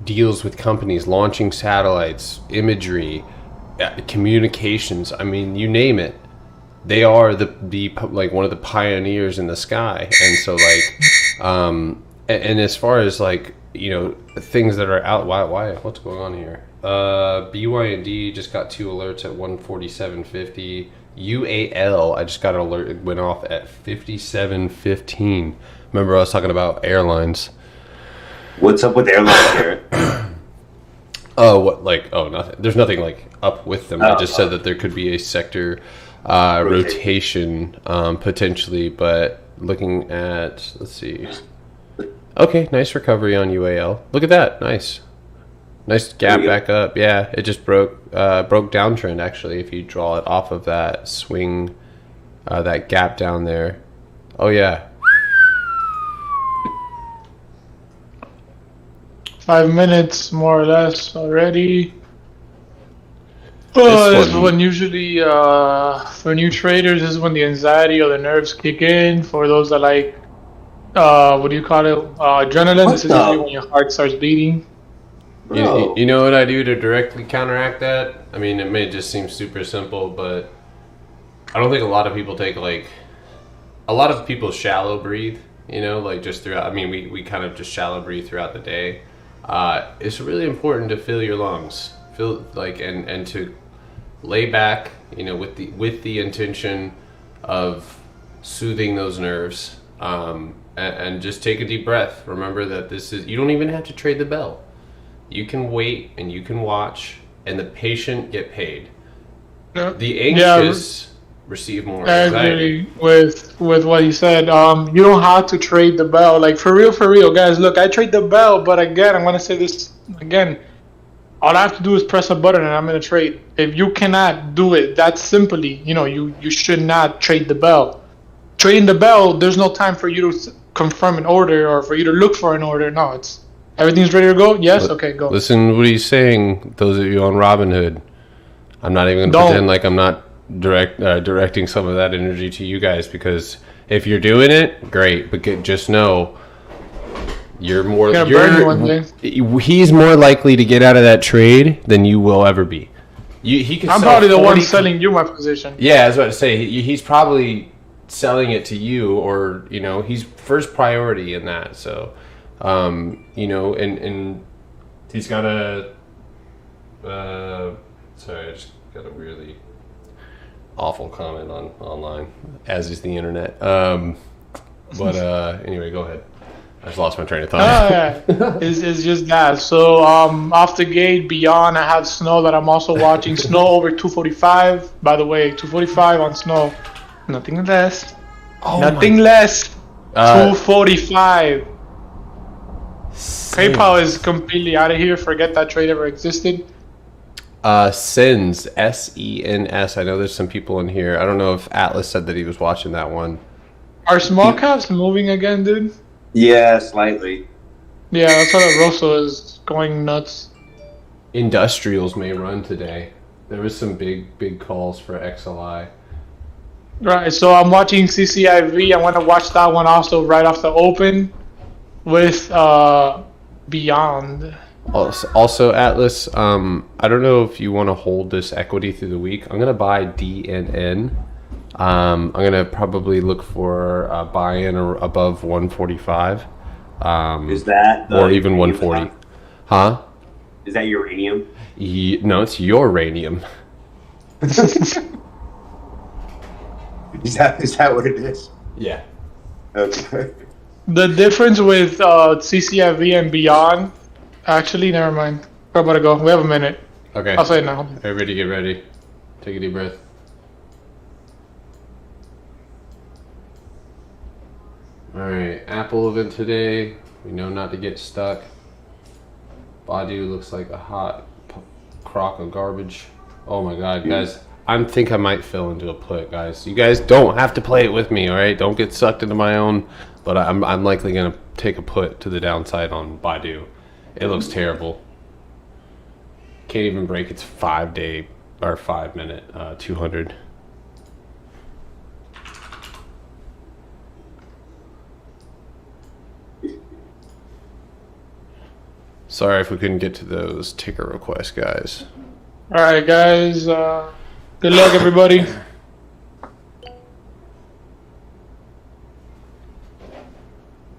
deals with companies launching satellites, imagery, communications. I mean, you name it. They are the like one of the pioneers in the sky, and so like, and as far as like, you know, things that are out. Why? What's going on here? BYD just got 2 alerts at 147.50. UAL, I just got an alert. It went off at 57.15. Remember I was talking about airlines. What's up with airlines, Garrett? Oh, what? Like, oh, nothing. There's nothing like up with them. I just said that there could be a sector rotation potentially, but looking at, let's see. Okay, nice recovery on UAL. Look at that, nice gap back up. Yeah, it just broke downtrend actually. If you draw it off of that swing, that gap down there. Oh yeah. 5 minutes more or less already. Oh, this is when usually for new traders, this is when the anxiety or the nerves kick in. For those that like, what do you call it? Adrenaline. This is usually when your heart starts beating. You know what I do to directly counteract that? I mean, it may just seem super simple, but I don't think a lot of people a lot of people shallow breathe, you know, like just throughout. I mean, we kind of just shallow breathe throughout the day. It's really important to fill your lungs, and to lay back, you know, with the intention of soothing those nerves, and just take a deep breath. Remember that you don't even have to trade the bell. You can wait and you can watch, and the patient get paid. The anxious receive more anxiety. With what he said, you don't have to trade the bell. Like for real, guys. Look, I trade the bell, but again, I'm gonna say this again. All I have to do is press a button, and I'm gonna trade. If you cannot do it that simply, you know, you should not trade the bell. Trading the bell, there's no time for you to confirm an order or for you to look for an order. No, it's everything's ready to go. Yes, okay, go. Listen, what he's saying. Those of you on Robinhood, I'm not even gonna pretend like I'm not directing some of that energy to you guys, because if you're doing it, great, but just know he's more likely to get out of that trade than you will ever be. I'm probably the one selling you my position. Yeah, I was about to say he's probably selling it to you, or you know, he's first priority in that. So you know, and he's got a sorry, I just got a really awful comment online, as is the internet. But anyway, go ahead. I just lost my train of thought. It's just that. So off the gate, beyond, I have snow that I'm also watching. Snow over 245. By the way, 245 on snow. Nothing less. Nothing less. 245. PayPal is completely out of here. Forget that trade ever existed. SENS, SENS. I know there's some people in here. I don't know if Atlas said that he was watching that one. Are small caps moving again, dude? Yeah, slightly. Yeah, that's how that Russell is going nuts. Industrials may run today. There was some big calls for XLI. Right, so I'm watching CCIV. I want to watch that one also right off the open with Beyond. Also, Atlas, I don't know if you want to hold this equity through the week. I'm going to buy DNN. I'm going to probably look for a buy-in above 145. Is that or even 140. Huh? Is that uranium? No, it's uranium. Is that what it is? Yeah. Okay. The difference with CCIV and Beyond, actually, never mind. We're about to go. We have a minute. Okay. I'll say it now. Everybody get ready. Take a deep breath. Alright, Apple event today. We know not to get stuck. BIDU looks like a hot crock of garbage. Oh my god, guys. I think I might fill into a put, guys. You guys don't have to play it with me, alright? Don't get sucked into my own. But I'm likely going to take a put to the downside on BIDU. It looks terrible. Can't even break its 5-day or 5-minute 200. Sorry if we couldn't get to those ticker requests, guys. All right, guys. Good luck, everybody.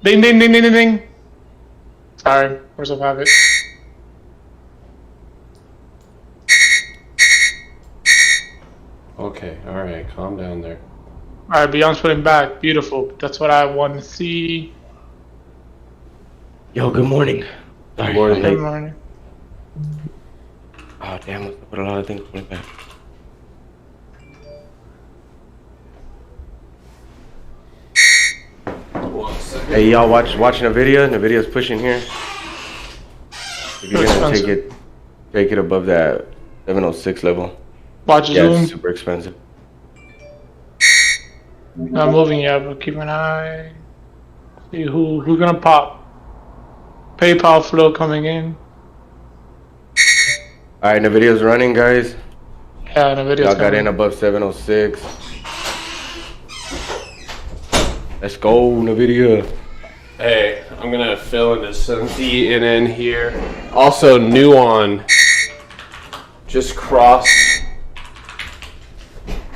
Ding, ding, ding, ding, ding, ding. Sorry, where's the habit? Okay, all right, calm down there. All right, Beyond's putting back. Beautiful. That's what I want to see. Yo, good morning. Good morning. Good morning. Oh, damn, let's put a lot of things like that. Hey, y'all watching a video, and the video's pushing here. If you're gonna take it above that 706 level. Watch Yeah, Zoom. it's super expensive. Not moving yet, but keep an eye. See who's gonna pop. PayPal flow coming in. Alright, the video's running, guys. Yeah, the video's Y'all got coming. in above 706. Let's go, NVIDIA. Hey, I'm gonna fill into some DNN here. Also, Nuon just crossed.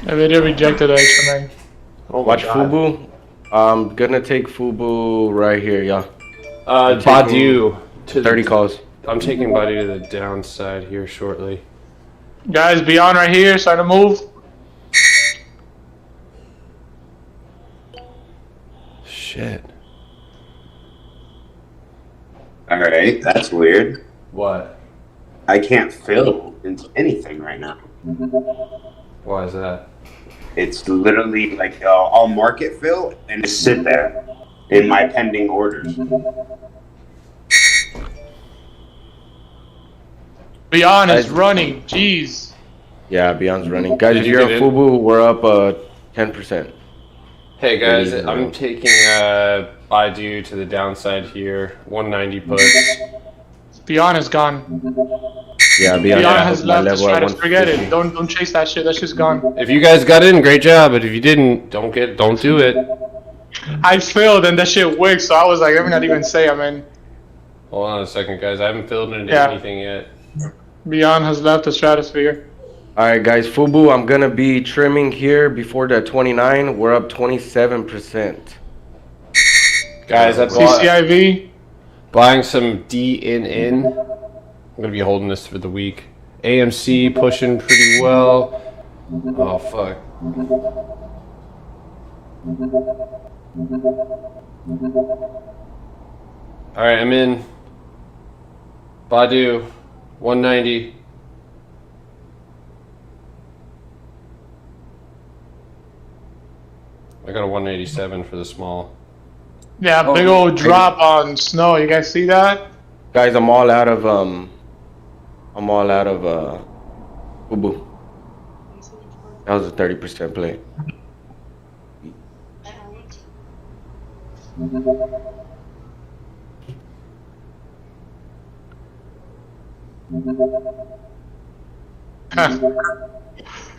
The video rejected HMA. Oh my Watch God. Fubu. I'm gonna take Fubu right here, y'all. BIDU to 30 calls. I'm taking BIDU to the downside here shortly. Guys, Beyond right here, starting to move. Shit. All right, that's weird. What? I can't fill into anything right now. Why is that? It's literally like I'll market fill and just sit there in my pending orders. Beyond is running. Jeez. Yeah, Beyond's running. Guys, Did if you you're on get in? Fubu, we're up 10%. Hey guys, Maybe, I'm taking BIDU to the downside here. 190 puts. Beyond is gone. Yeah, Beyond, Beyond yeah, has my left the level at stratus. Forget it. 150. Don't chase that shit. That shit's gone. If you guys got in, great job. But if you didn't, don't do it. I failed and that shit wicked, so I was like, let me not even say I'm in. Hold on a second, guys. I haven't filled into Yeah. anything yet. Beyond has left the stratosphere. Alright, guys, Fubu, I'm gonna be trimming here before that 29. We're up 27%. Guys, I bought, CCIV. buying some DNN. I'm gonna be holding this for the week. AMC pushing pretty well. Oh fuck. All right, I'm in. BIDU, 190. I got a 187 for the small. Yeah, big old drop on snow. You guys see that? Guys, I'm all out of Fubu. That was a 30% play.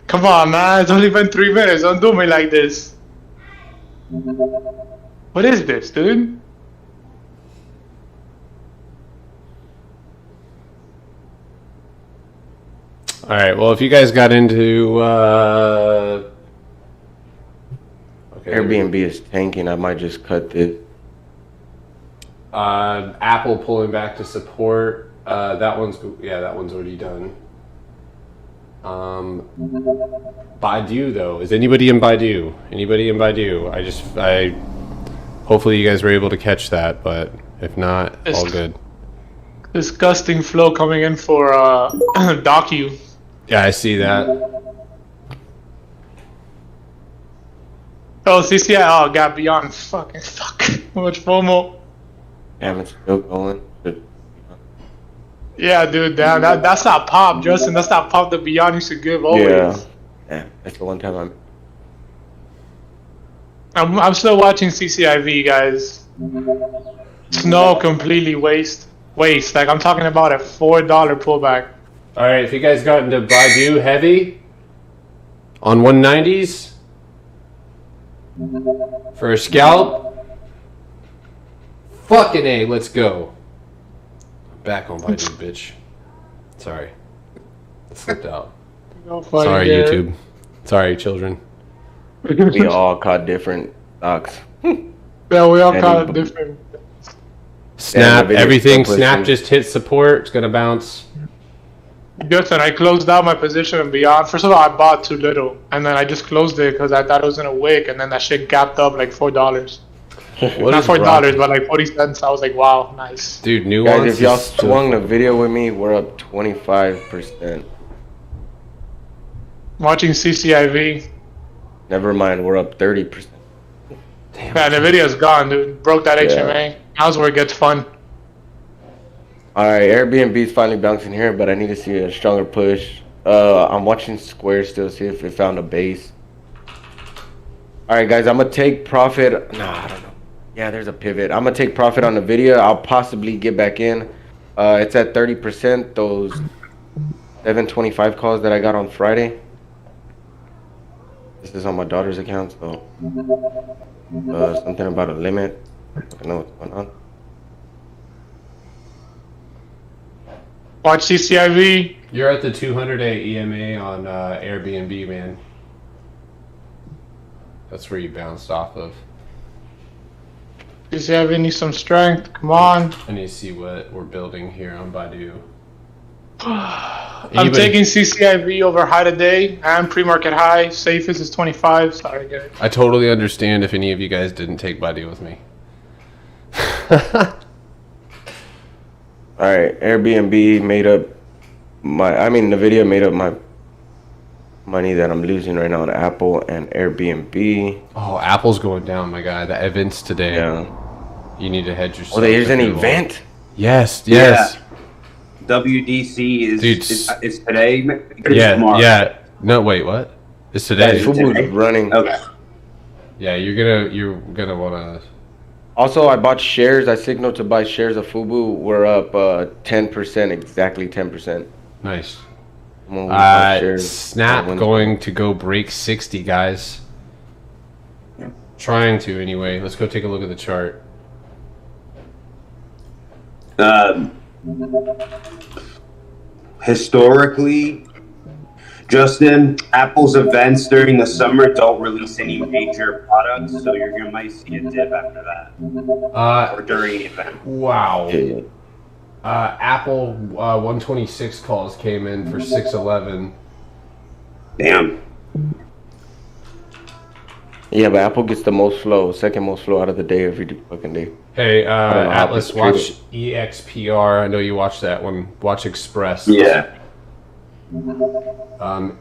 Come on, man. It's only been 3 minutes. Don't do me like this. What is this, dude? All right. Well, if you guys got into Airbnb is tanking. I might just cut this. Apple pulling back to support. That one's already done. BIDU though, is anybody in BIDU? Anybody in BIDU? I hopefully you guys were able to catch that, but if not, all good. Disgusting flow coming in for Docu. Yeah, I see that. Oh, CCI. Oh, got Beyond. Fucking fuck. How much FOMO. Damn, it's still going. Yeah, dude, damn, that's not pop, Justin. That's not pop that Beyond used to give always. Yeah, that's the one time I'm still watching CCIV, guys. Snow completely waste. Like I'm talking about a $4 pullback. All right, if you guys got into BIDU heavy on 190s for a scalp, fucking A, let's go. Back on BIDU, bitch. Sorry. It slipped out. Sorry, YouTube. Sorry, children. we all caught different stocks. Yeah, we all caught it different. Snap, Yeah, everything. still Snap pushing. just hit support. It's going to bounce. Justin, I closed out my position and beyond. First of all, I bought too little, and then I just closed it because I thought it was gonna wick, and then that shit gapped up like $4. Not $4, but like 40 cents. I was like, wow, nice. Dude, nuance. Guys, if y'all swung the video with me, we're up 25%. Watching CCIV. Never mind, we're up 30%. Damn. Man, the video's gone, dude. Broke that HMA. Now's where it gets fun. Alright, Airbnb's finally bouncing here, but I need to see a stronger push. I'm watching Square still, see if it found a base. Alright guys, I'm gonna take profit. Nah, I don't know. Yeah, there's a pivot. I'm gonna take profit on the video. I'll possibly get back in. It's at 30%, those 725 calls that I got on Friday. This is on my daughter's account, so something about a limit. I don't know what's going on. Watch CCIV. You're at the 200-day EMA on Airbnb, man. That's where you bounced off of. CCIV needs some strength. Come on. I need to see what we're building here on BIDU. I'm taking CCIV over high today and pre-market high. Safest is 25. Sorry, guys. I totally understand if any of you guys didn't take BIDU with me. Alright, Airbnb made up the video made up my money that I'm losing right now on Apple and Airbnb. Oh, Apple's going down, my guy. The event's today. Yeah. You need to hedge yourself. Oh, there's an event? Yes. Yeah. WDC is Dude, it's today. Yeah, tomorrow. yeah. No, wait, what? It's today. Guys, Fubu's running. Okay. Yeah, you're gonna wanna. Also, I bought shares. I signaled to buy shares of Fubu. We're up 10%, exactly 10%. Nice. Shares. Snap going to go break 60, guys. Trying to anyway. Let's go take a look at the chart. Historically, Justin, Apple's events during the summer don't release any major products, so you're gonna might see a dip after that, or during the event. Wow. Yeah. Apple 126 calls came in for 611. Damn. Yeah, but Apple gets the most flow, second most flow out of the day every fucking day. Hey, know how Atlas, to treat watch EXPR. I know you watched that one. Watch Express. Yeah.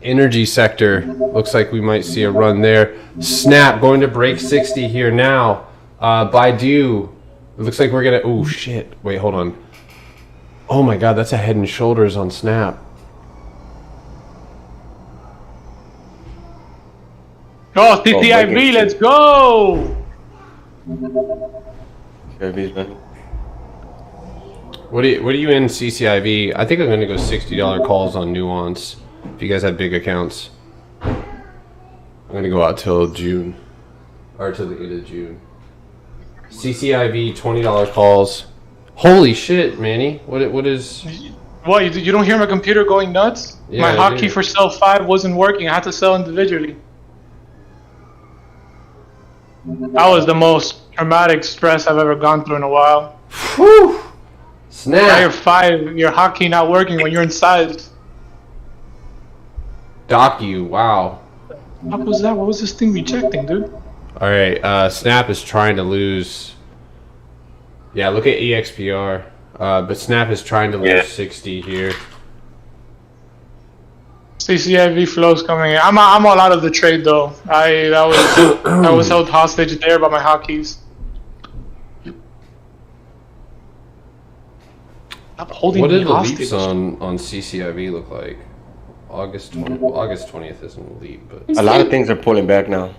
Energy sector. Looks like we might see a run there. Snap going to break 60 here now. BIDU. It looks like we're gonna. Oh shit! Wait, hold on. Oh my god, that's a Head and Shoulders on Snap. Oh, CCIV, let's go! What are you in CCIV? I think I'm gonna go $60 calls on Nuance. If you guys have big accounts, I'm gonna go out till June, or till the end of June. CCIV $20 calls. Holy shit, Manny! What is? What, you don't hear my computer going nuts? Yeah, My I hotkey do. for sell 5 wasn't working. I had to sell individually. That was the most traumatic stress I've ever gone through in a while. Whew! Now Snap! you're 5, your hotkey not working when you're inside. Docu, wow. What was that? What was this thing rejecting, dude? Alright, Snap is trying to lose. Yeah, look at EXPR. But Snap is trying to lose 60 here. CCIV flows coming in. I'm all out of the trade though. That was held hostage there by my hotkeys. Stop holding What me did the hostage. leaps on CCIV look like? August 20th isn't a leap, but A lot of things are pulling back now.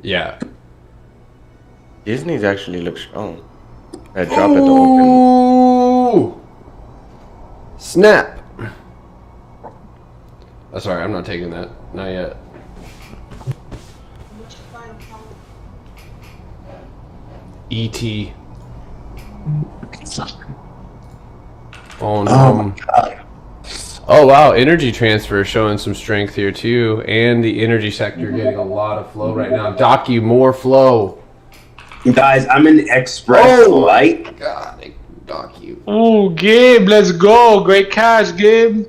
yeah. Disney's actually looks strong. That drop at the open. Ooh! Snap! Oh, sorry, I'm not taking that. Not yet. ET. Oh no. Oh wow, energy transfer showing some strength here too. And the energy sector getting a lot of flow right now. Docu, more flow. Guys, I'm in Express Light. God, Docu. Oh, Gabe, let's go. Great catch, Gabe.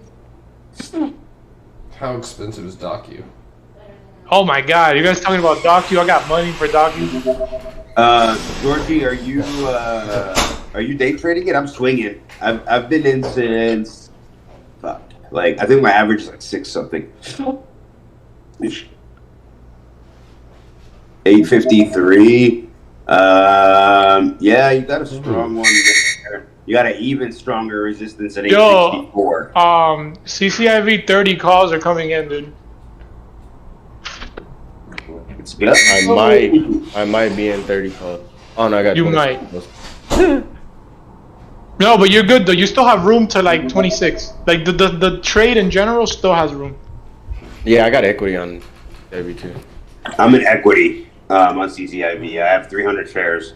How expensive is Docu? Oh my God, you guys talking about Docu? I got money for Docu. Georgie, are you day trading it? I'm swinging. I've been in since, like, I think my average is like 6 something. 853. Yeah, you got a strong one there. You got an even stronger resistance at 864. CCIV 30 calls are coming in, dude. It's good. I might be in 30 calls. Oh no, I got. You might. No, but you're good though. You still have room to like 26. Like the trade in general still has room. Yeah, I got equity on every two. I'm in equity on CCIV. I have 300 shares.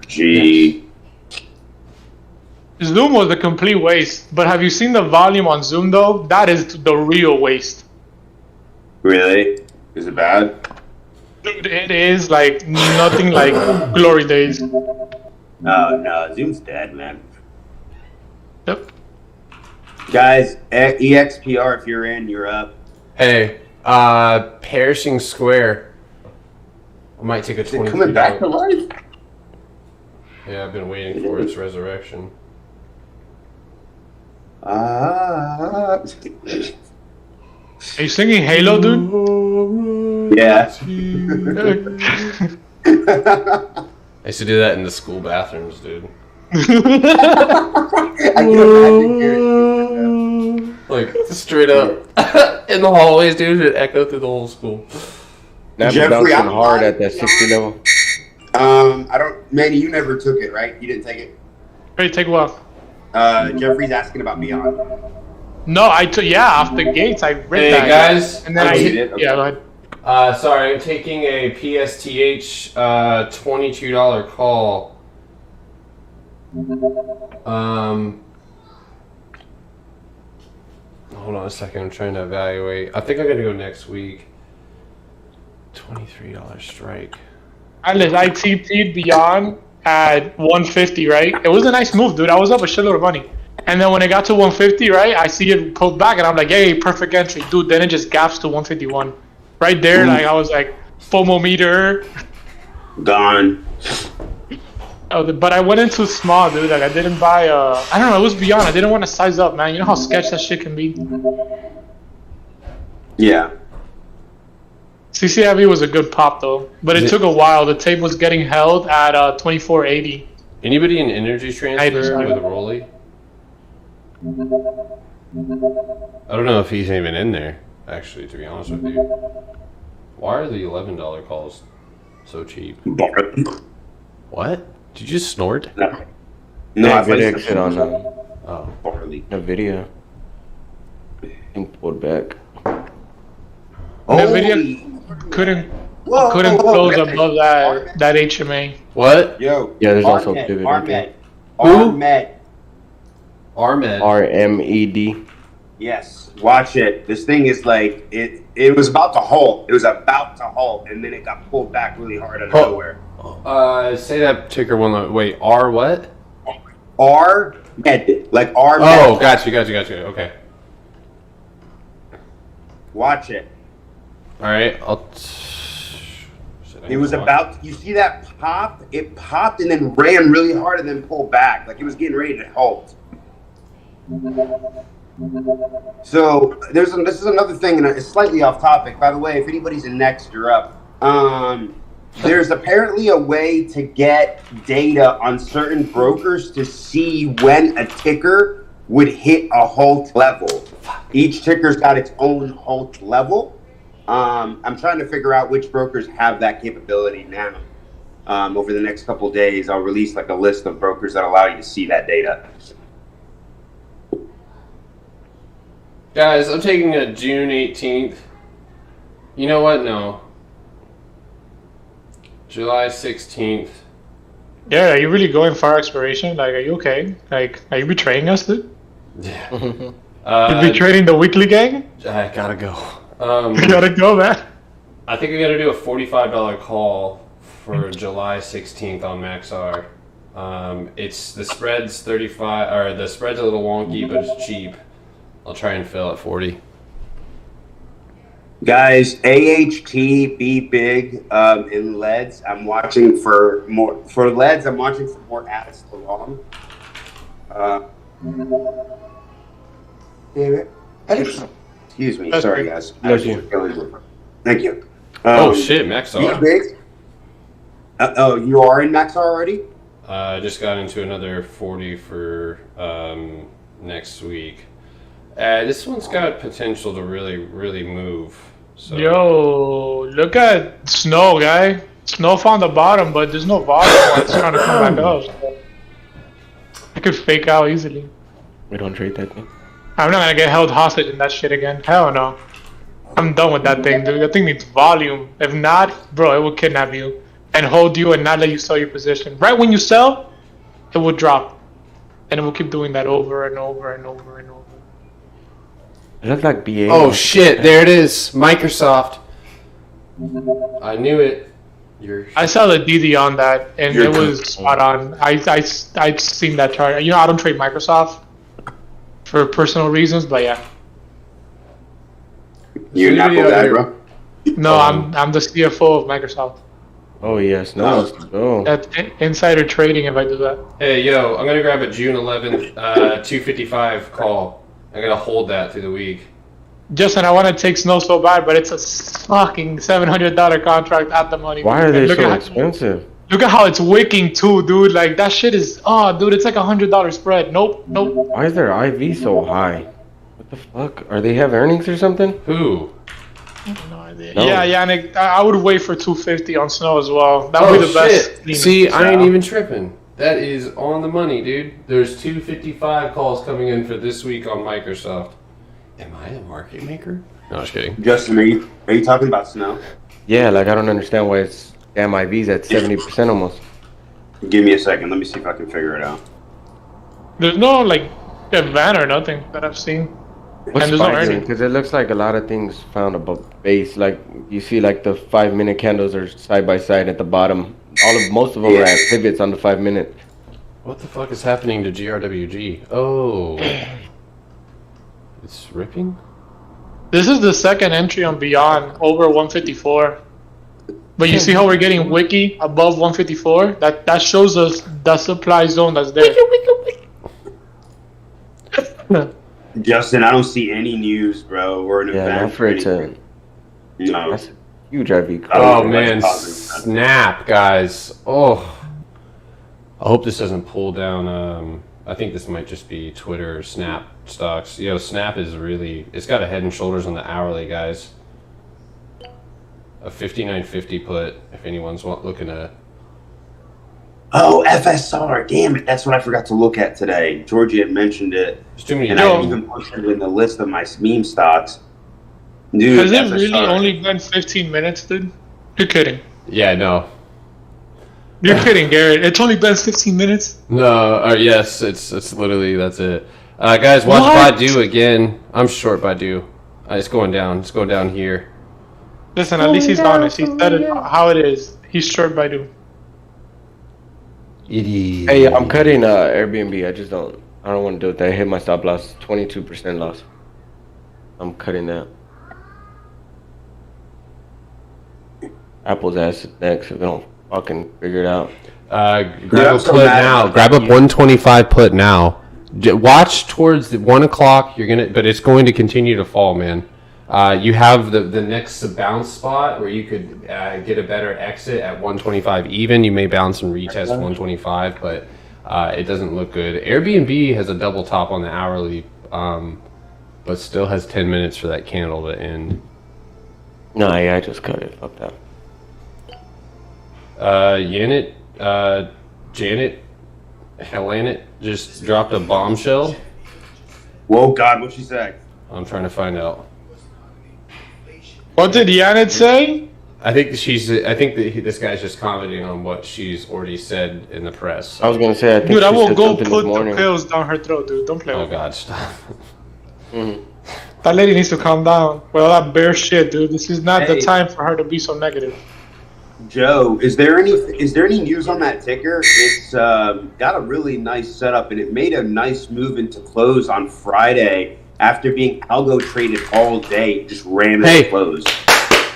Gee. Zoom was a complete waste, but have you seen the volume on Zoom though? That is the real waste. Really? Is it bad? Dude, it is like nothing like glory days. Oh no, Zoom's dead, man. Yep. Guys, EXPR, if you're in, you're up. Hey, Perishing Square. I might take a Is it 20. coming back to life? Yeah, I've been waiting for its resurrection. Are you singing Halo, dude? Yeah. I used to do that in the school bathrooms, dude. I can imagine hearing Like, straight up in the hallways, dude. It echoed through the whole school. Now Jeffrey, bouncing I'm hard lying. at that 60 level. I don't, Manny, you never took it, right? You didn't take it? Hey, take what? Jeffrey's asking about Beyond. No, I took, yeah, off the gates, I read Hey, that. guys. And then Oh, you did? Okay. yeah, go ahead. Sorry, I'm taking a PSTH $22 call. Hold on a second. I'm trying to evaluate. I think I'm gonna go next week. $23 strike. I TP'd Beyond at 150, right? It was a nice move, dude. I was up a shitload of money. And then when it got to 150, right, I see it pulled back, and I'm like, hey, perfect entry. Dude, then it just gaps to 151. Right there, like, I was like, FOMO meter. Gone. Oh, but I went in too small, dude. Like, I didn't buy, I don't know, it was Beyond. I didn't want to size up, man. You know how sketch that shit can be? Yeah. CCIV was a good pop, though. But it took a while. The tape was getting held at 2480. Anybody in energy transfer decided. with a Rolly? I don't know if he's even in there, actually, to be honest with you. Why are the $11 calls so cheap? What? Did you just snort? No, Yeah, I good placed exit on Oh. barley. a video. And pulled back. The video couldn't close above that HMA. What? Yo. Yeah, there's also a Armed. pivot right there. Armed. Armed. RMED. Yes. Watch it. This thing is like, it was about to halt. It was about to halt, and then it got pulled back really hard out of nowhere. Say that ticker one. Wait, R what? Armed. Like Armed. Oh, got you. Okay. Watch it. All right. It was about, you see that pop? It popped and then ran really hard and then pulled back. Like it was getting ready to halt. So this is another thing, and it's slightly off topic. By the way, if anybody's in next, you're up. There's apparently a way to get data on certain brokers to see when a ticker would hit a halt level. Each ticker's got its own halt level. I'm trying to figure out which brokers have that capability now. Over the next couple days, I'll release like a list of brokers that allow you to see that data. Guys, I'm taking a June 18th. You know what? No. July 16th. Yeah, are you really going far expiration? Like, are you okay? Like, are you betraying us, dude? Yeah. You betraying the weekly gang? I gotta go. You gotta go, man. I think I gotta do a $45 call for July 16th on MaxR. It's the spread's 35, or the spread's a little wonky, but it's cheap. I'll try and fill at 40. Guys, AHT, be big in leads. I'm watching for more for leads. I'm watching for more ads to long. David, excuse me. Sorry, guys. Thank you. Thank you. Oh shit, Maxar. Be big. Oh, you are in Maxar already? I just got into another 40 for next week. This one's got potential to really move. So. Yo, look at Snow, guy. Snow found the bottom, but there's no volume. It's trying to come back up. So I could fake out easily. We don't trade that thing. I'm not gonna get held hostage in that shit again. Hell no. I'm done with that thing, dude. That thing needs volume. If not, bro, it will kidnap you and hold you and not let you sell your position. Right when you sell, it will drop. And it will keep doing that over and over and over and over. It looks like BA. Oh shit, there it is. Microsoft. I knew it. I saw the DD on that, and it was spot on. I seen that chart. You know, I don't trade Microsoft for personal reasons, but yeah. You an Apple guy, bro? No, I'm the CFO of Microsoft. Oh yes, no. Oh. That's insider trading if I do that. Hey yo, I'm gonna grab a June 11th 255 call. I'm gonna hold that through the week. Justin, I want to take Snow so bad, but it's a fucking $700 contract at the money. Why are they look so at expensive? Look at how it's wicking too, dude. Like that shit is. Oh, dude, it's like $100 spread. Nope. Why is their IV so high? What the fuck? Are they have earnings or something? Who? No idea. No. Yeah, Yannick, I would wait for 250 on Snow as well. That would be the best. Shit. See, I ain't even tripping. That is on the money, dude. There's 255 calls coming in for this week on Microsoft. Am I a market maker? No, just kidding. Justin, are you talking about Snow? Yeah, like I don't understand why it's damn IVs at 70% almost. Give me a second. Let me see if I can figure it out. There's no like event or nothing that I've seen. What's And there's no spiking? earning. Because it looks like a lot of things found above base. Like you see, like the 5-minute candles are side by side at the bottom. Most of them are at pivots on the 5-minute. What the fuck is happening to GRWG? Oh. It's ripping? This is the second entry on Beyond over 154. But you see how we're getting wiki above 154? That shows us the supply zone that's there. Justin, I don't see any news, bro. We're in Yeah, not for it to. No. That's a huge IV. Oh man, snap, guys. Oh. I hope this doesn't pull down. I think this might just be Twitter or Snap stocks. Yo, Snap is really, it's got a head and shoulders on the hourly, guys. A 59.50 put, if anyone's looking at. Oh, FSR. Damn it. That's what I forgot to look at today. Georgie had mentioned it. There's too many. And I even posted it in the list of my meme stocks. Dude, Has it FSR. really only been 15 minutes, dude? You're kidding. Yeah, no. You're kidding, Garrett. It's only been 15 minutes? No, yes, it's literally, that's it. Guys, watch What? BIDU again. I'm short BIDU. It's going down. It's going down here. Listen, at least he's honest. He said it how it is. He's short BIDU. Idiot. Hey, I'm cutting Airbnb. I don't want to do it. I hit my stop loss. 22% loss. I'm cutting that. Apple's ass next if they don't fucking figure it out. Grab a put now. Grab a 125 put now. Watch towards the 1 o'clock. But it's going to continue to fall, man. You have the next bounce spot where you could get a better exit at 125 even. You may bounce and retest 125, but it doesn't look good. Airbnb has a double top on the hourly, but still has 10 minutes for that candle to end. No, yeah, I just cut it. Fuck that. Janet Helanet just dropped a bombshell. Whoa, God, what'd she say? I'm trying to find out. What did Yannick say? I think this guy's just commenting on what she's already said in the press. I was gonna say, I think Dude, I she will said go something put this the morning. pills down her throat, dude. Don't play Oh with me. God, stop. That lady needs to calm down with all that bear shit, dude. This is not the Hey. time for her to be so negative. Joe, is there any news on that ticker? It's got a really nice setup, and it made a nice move into close on Friday after being algo traded all day. It just ran at close.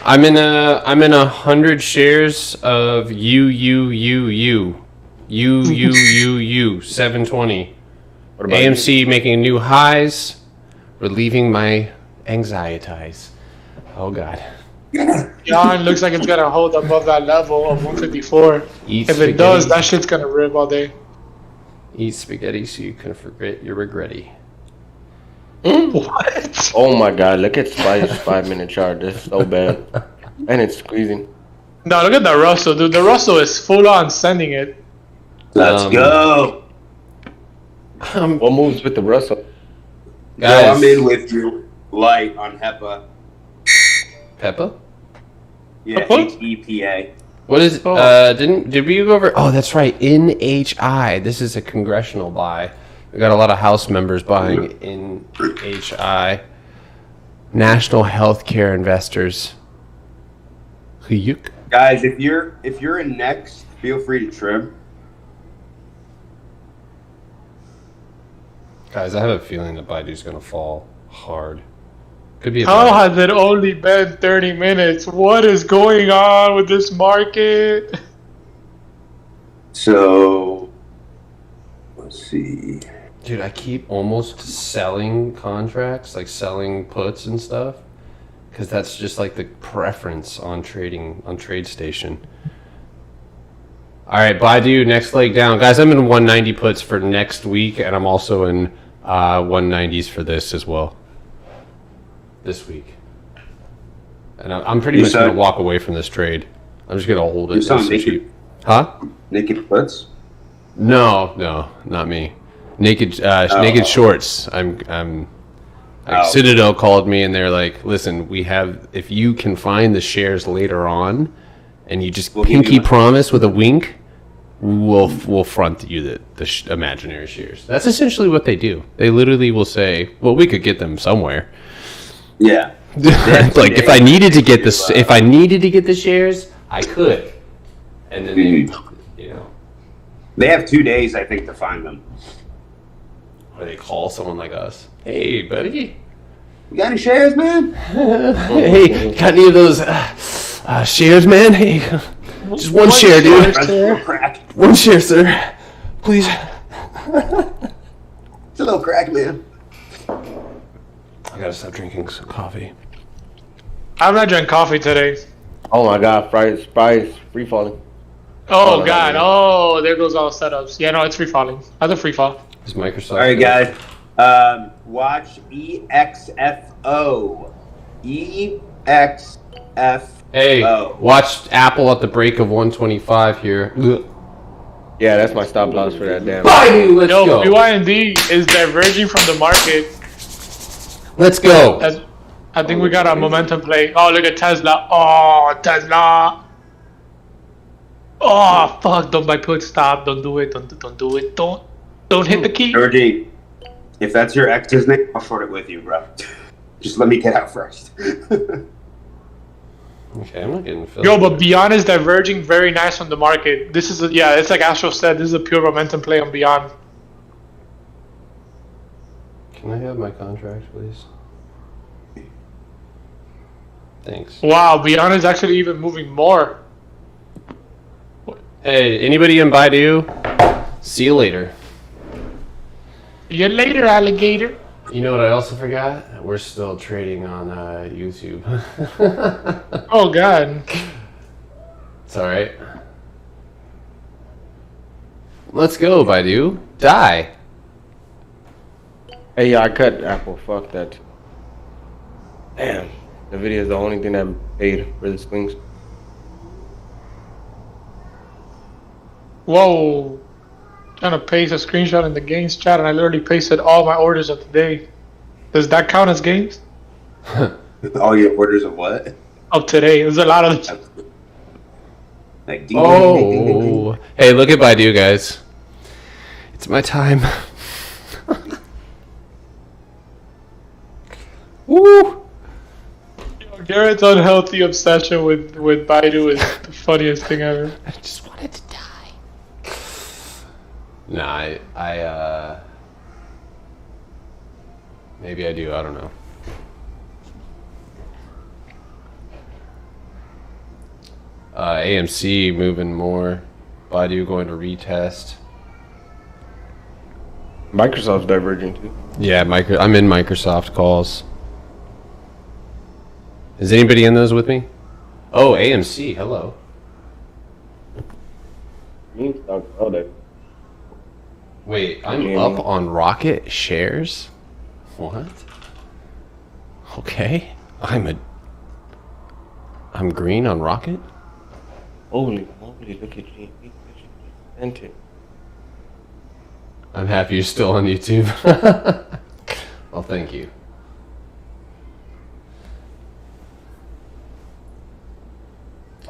I'm in 100 shares of UUUU 720. AMC making new highs, relieving my anxieties. Oh God. Yeah, it looks like it's gonna hold above that level of 154. If it does, that shit's gonna rip all day. Eat spaghetti so you can forget your regretty. What? Oh my God! Look at Spy's 5-minute chart. That's so bad, and it's squeezing. No, look at the Russell, dude. The Russell is full on sending it. Let's go. What moves with the Russell? Guys, Joe, I'm in with you. Light on HEPA. Peppa? Yeah, What? HEPA. What is did we go over? Oh, that's right. NHI. This is a congressional buy. We got a lot of House members buying NHI. National Healthcare Investors. Guys, if you're in next, feel free to trim. Guys, I have a feeling that Baidu's gonna fall hard. Could be a How buy. has it only been 30 minutes? What is going on with this market? So, let's see. Dude, I keep almost selling contracts, like selling puts and stuff, because that's just like the preference on trading on TradeStation. All right, Baidu, next leg down. Guys, I'm in 190 puts for next week, and I'm also in 190s for this as well. This week. And I'm pretty much going to walk away from this trade. I'm just going to hold it. You sound so naked. cheap. Huh? Naked puts? No, not me. Naked shorts. Citadel called me and they're like, listen, if you can find the shares later on and you just pinky promise with a wink, we'll front you the imaginary shares. That's essentially what they do. They literally will say, well, we could get them somewhere. Yeah. Like if I needed to get the shares, I could. And then they have 2 days, I think, to find them. Or they call someone like us. Hey, buddy. You got any shares, man? Hey, got any of those shares, man? Hey, just one share, dude. One share, sir. Please. It's a little crack, man. I gotta stop drinking some coffee. I've not drank coffee today. Oh my God! Price free falling. Oh God! Oh, there goes all the setups. Yeah, no, it's free falling. How's it free fall? Is Microsoft? All right, guys. Watch EXFO. EXFO. Hey, watch Apple at the break of 125 here. Yeah, that's my stop loss for that damn. Baidu, let's go. BYND is diverging from the market. Let's go. I think we got a momentum play. Oh, look at Tesla. Oh, Tesla. Oh, fuck. Don't buy put. Stop. Don't do it. Don't do it. Don't hit the key. Georgie, if that's your ex's name, I'll short it with you, bro. Just let me get out first. Okay, I'm not getting filled. Yo, but Beyond is diverging very nice from the market. This is it's like Astro said. This is a pure momentum play on Beyond. Can I have my contract, please? Thanks. Wow, Beyond is actually even moving more. Hey, anybody in Baidu? See you later. See you later, alligator. You know what I also forgot? We're still trading on YouTube. Oh, God. It's alright. Let's go, Baidu. Die. Hey, yeah, I cut Apple. Fuck that. Damn. The video is the only thing that paid for the swings. Whoa. Trying to paste a screenshot in the gains chat, and I literally pasted all my orders of the day. Does that count as gains? All your orders of what? Of today. There's a lot of them. Like, ding, ding, ding, ding, ding, ding. Hey, look at Baidu, guys. It's my time. Woo! Garrett's unhealthy obsession with BIDU is the funniest thing ever. I just wanted to die. Nah, I maybe I do. I don't know. AMC moving more. BIDU going to retest. Microsoft's diverging too. Yeah, I'm in Microsoft calls. Is anybody in those with me? Oh, AMC, hello. Meme stocks all day. Wait, I'm up on Rocket shares? What? Okay. I'm green on Rocket? Holy moly, look at you. Sent it. I'm happy you're still on YouTube. Well, thank you.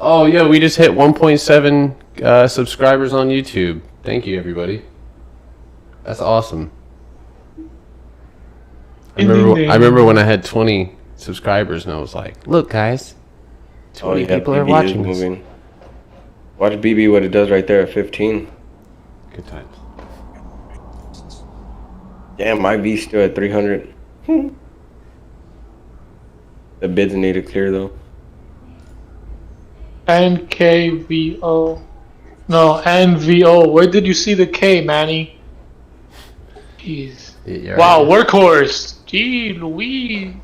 Oh, yeah, we just hit 1.7 subscribers on YouTube. Thank you, everybody. That's awesome. I remember when I had 20 subscribers and I was like, look, guys, 20 people are watching this. Moving. Watch BB what it does right there at 15. Good times. Damn, my V's still at 300. The bids need to clear though. NKVO. No, NVO. Where did you see the K, Manny? Jeez. Yeah, wow, workhorse. Gee Louise.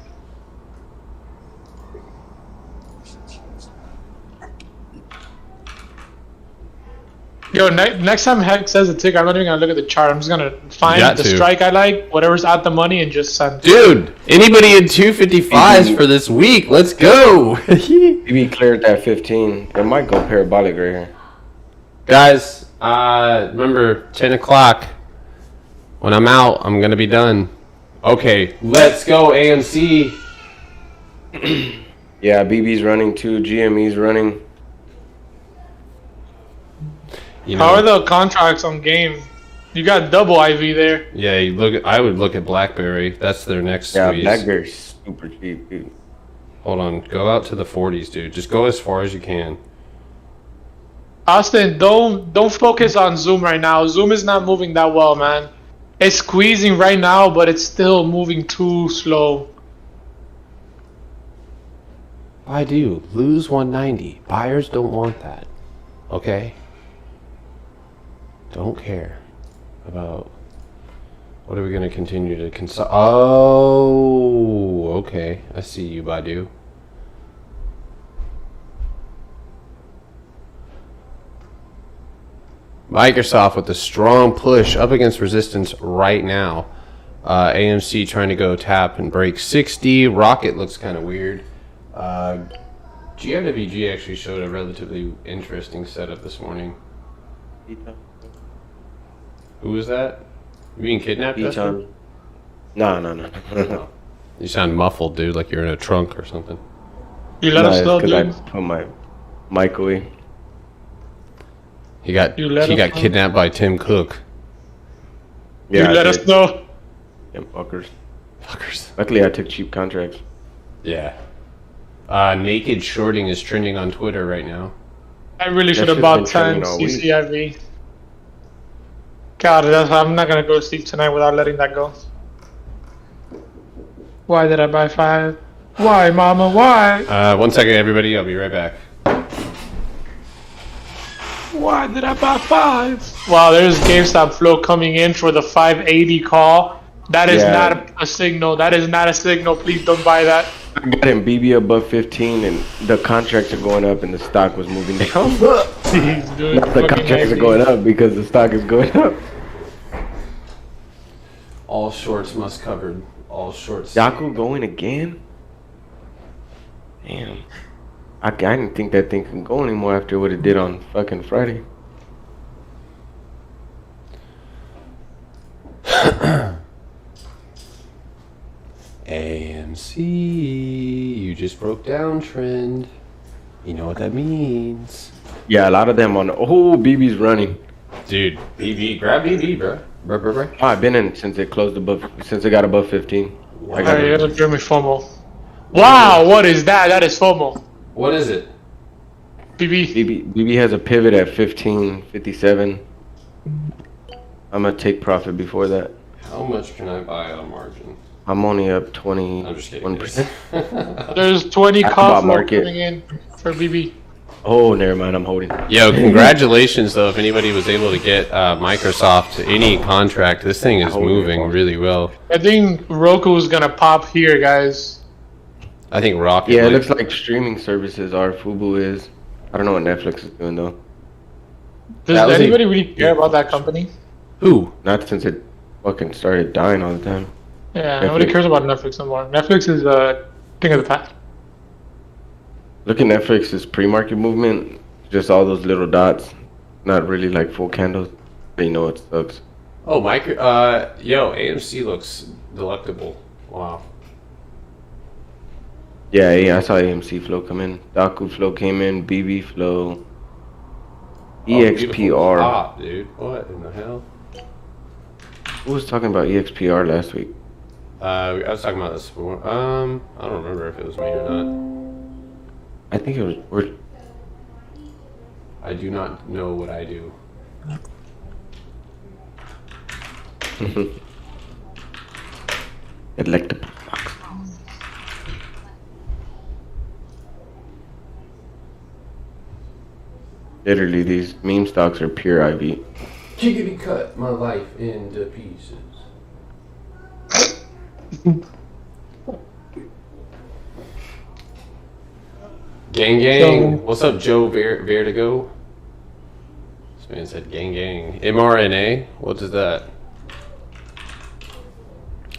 Yo, next time Heck says a ticker, I'm not even gonna look at the chart. I'm just gonna find the strike I like, whatever's at the money, and just send. Dude, anybody in 255s for this week? Let's go. BB cleared that 15. It might go parabolic right here. Guys, remember 10 o'clock. When I'm out, I'm gonna be done. Okay, let's go AMC. Yeah, BB's running too. GME's running. You know, how are the contracts on game? You got double IV there. Yeah, you look. I would look at BlackBerry. That's their next squeeze. Yeah, BlackBerry's super cheap, dude. Hold on, go out to the 40s, dude. Just go as far as you can. Austin, don't focus on Zoom right now. Zoom is not moving that well, man. It's squeezing right now, but it's still moving too slow. I do. Lose 190. Buyers don't want that. Okay? Don't care about... What are we going to continue to consult? Oh, okay. I see you, BIDU. Microsoft with a strong push up against resistance right now. AMC trying to go tap and break 60. Rocket looks kind of weird. GMWG actually showed a relatively interesting setup this morning. Who was that? You being kidnapped? No. You sound muffled, dude, like you're in a trunk or something. You let us know, dude. I put my mic away. He got kidnapped by Tim Cook. Yeah, you let us know. Them fuckers. Fuckers. Luckily, I took cheap contracts. Yeah. Naked shorting is trending on Twitter right now. I really should have bought 10 CCIV. God, I'm not gonna go to sleep tonight without letting that go. Why did I buy 5? Why, Mama? Why? 1 second, everybody. I'll be right back. Why did I buy 5? Wow, there's GameStop flow coming in for the 580 call. That is not a signal. That is not a signal. Please don't buy that. I got him BB above 15, and the contracts are going up, and the stock was moving down. Not the contracts are going up because the stock is going up. All shorts must covered. All shorts. Yaku going again? Damn. I didn't think that thing can go anymore after what it did on fucking Friday. AMC, you just broke down trend. You know what that means. Yeah, a lot of them on. Oh, BB's running. Dude, BB, grab BB, bro. I've been in since it closed above, since it got above 15. Alright, you gotta give me FOMO. Wow, what is that? That is FOMO. What is it? BB. BB has a pivot at 15.57. I'm gonna take profit before that. How much can I buy on margin? I'm only up I'm just kidding. 21%. There's 20 That's call about flow market. coming in for BB. Oh, never mind. I'm holding. Yo, congratulations though! If anybody was able to get Microsoft any contract, this thing is moving really well. I think Roku's gonna pop here, guys. I think Rocket. Yeah, it might- looks like streaming services are. Fubu is. I don't know what Netflix is doing though. Does That was anybody a- really care about that company? Who? Not since it fucking started dying all the time. Yeah, nobody Netflix. cares about Netflix no more. Netflix is a thing of the past. Look at Netflix's pre-market movement. Just all those little dots. Not really like full candles. They know it sucks. Oh, yo, AMC looks delectable. Wow. Yeah, I saw AMC flow come in. Daku flow came in. BB flow. Beautiful EXPR. pop, dude. What in the hell? Who was talking about EXPR last week? I was talking about this before. I don't remember if it was me or not. I think it was. I do not know what I do. Electable. Literally, these meme stocks are pure IV. Jiggity cut my life into pieces. Gang gang. What's up, Joe Vertigo? This man said gang gang. mRNA? What is that?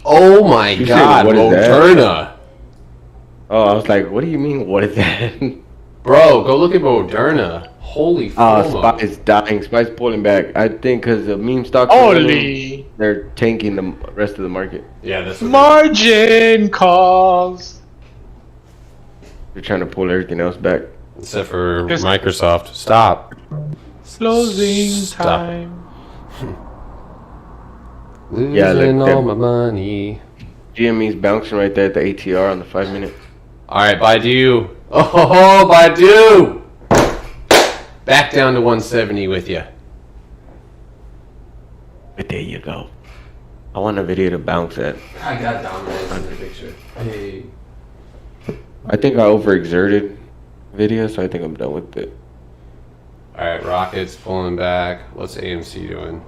Oh my You said, god, what is that? Moderna. Oh, I was like, what do you mean? What is that? Bro, go look at Moderna. Holy Oh, FOMO. Spy is dying. Spy's pulling back. I think because the meme stocks, are winning, Holy they're tanking the rest of the market. Yeah, that's what margin calls. They're trying to pull everything else back. except for Just- Microsoft. Stop. Closing Stop. time. Losing Yeah, look, all my money. GME's bouncing right there at the ATR on the 5 minute. Alright, BIDU. Oh, BIDU! Back down to 170 with you. But there you go. I want a video to bounce at. I got dominance in the picture. Hey. I think I overexerted video, so I think I'm done with it. Alright, Rockets pulling back. What's AMC doing?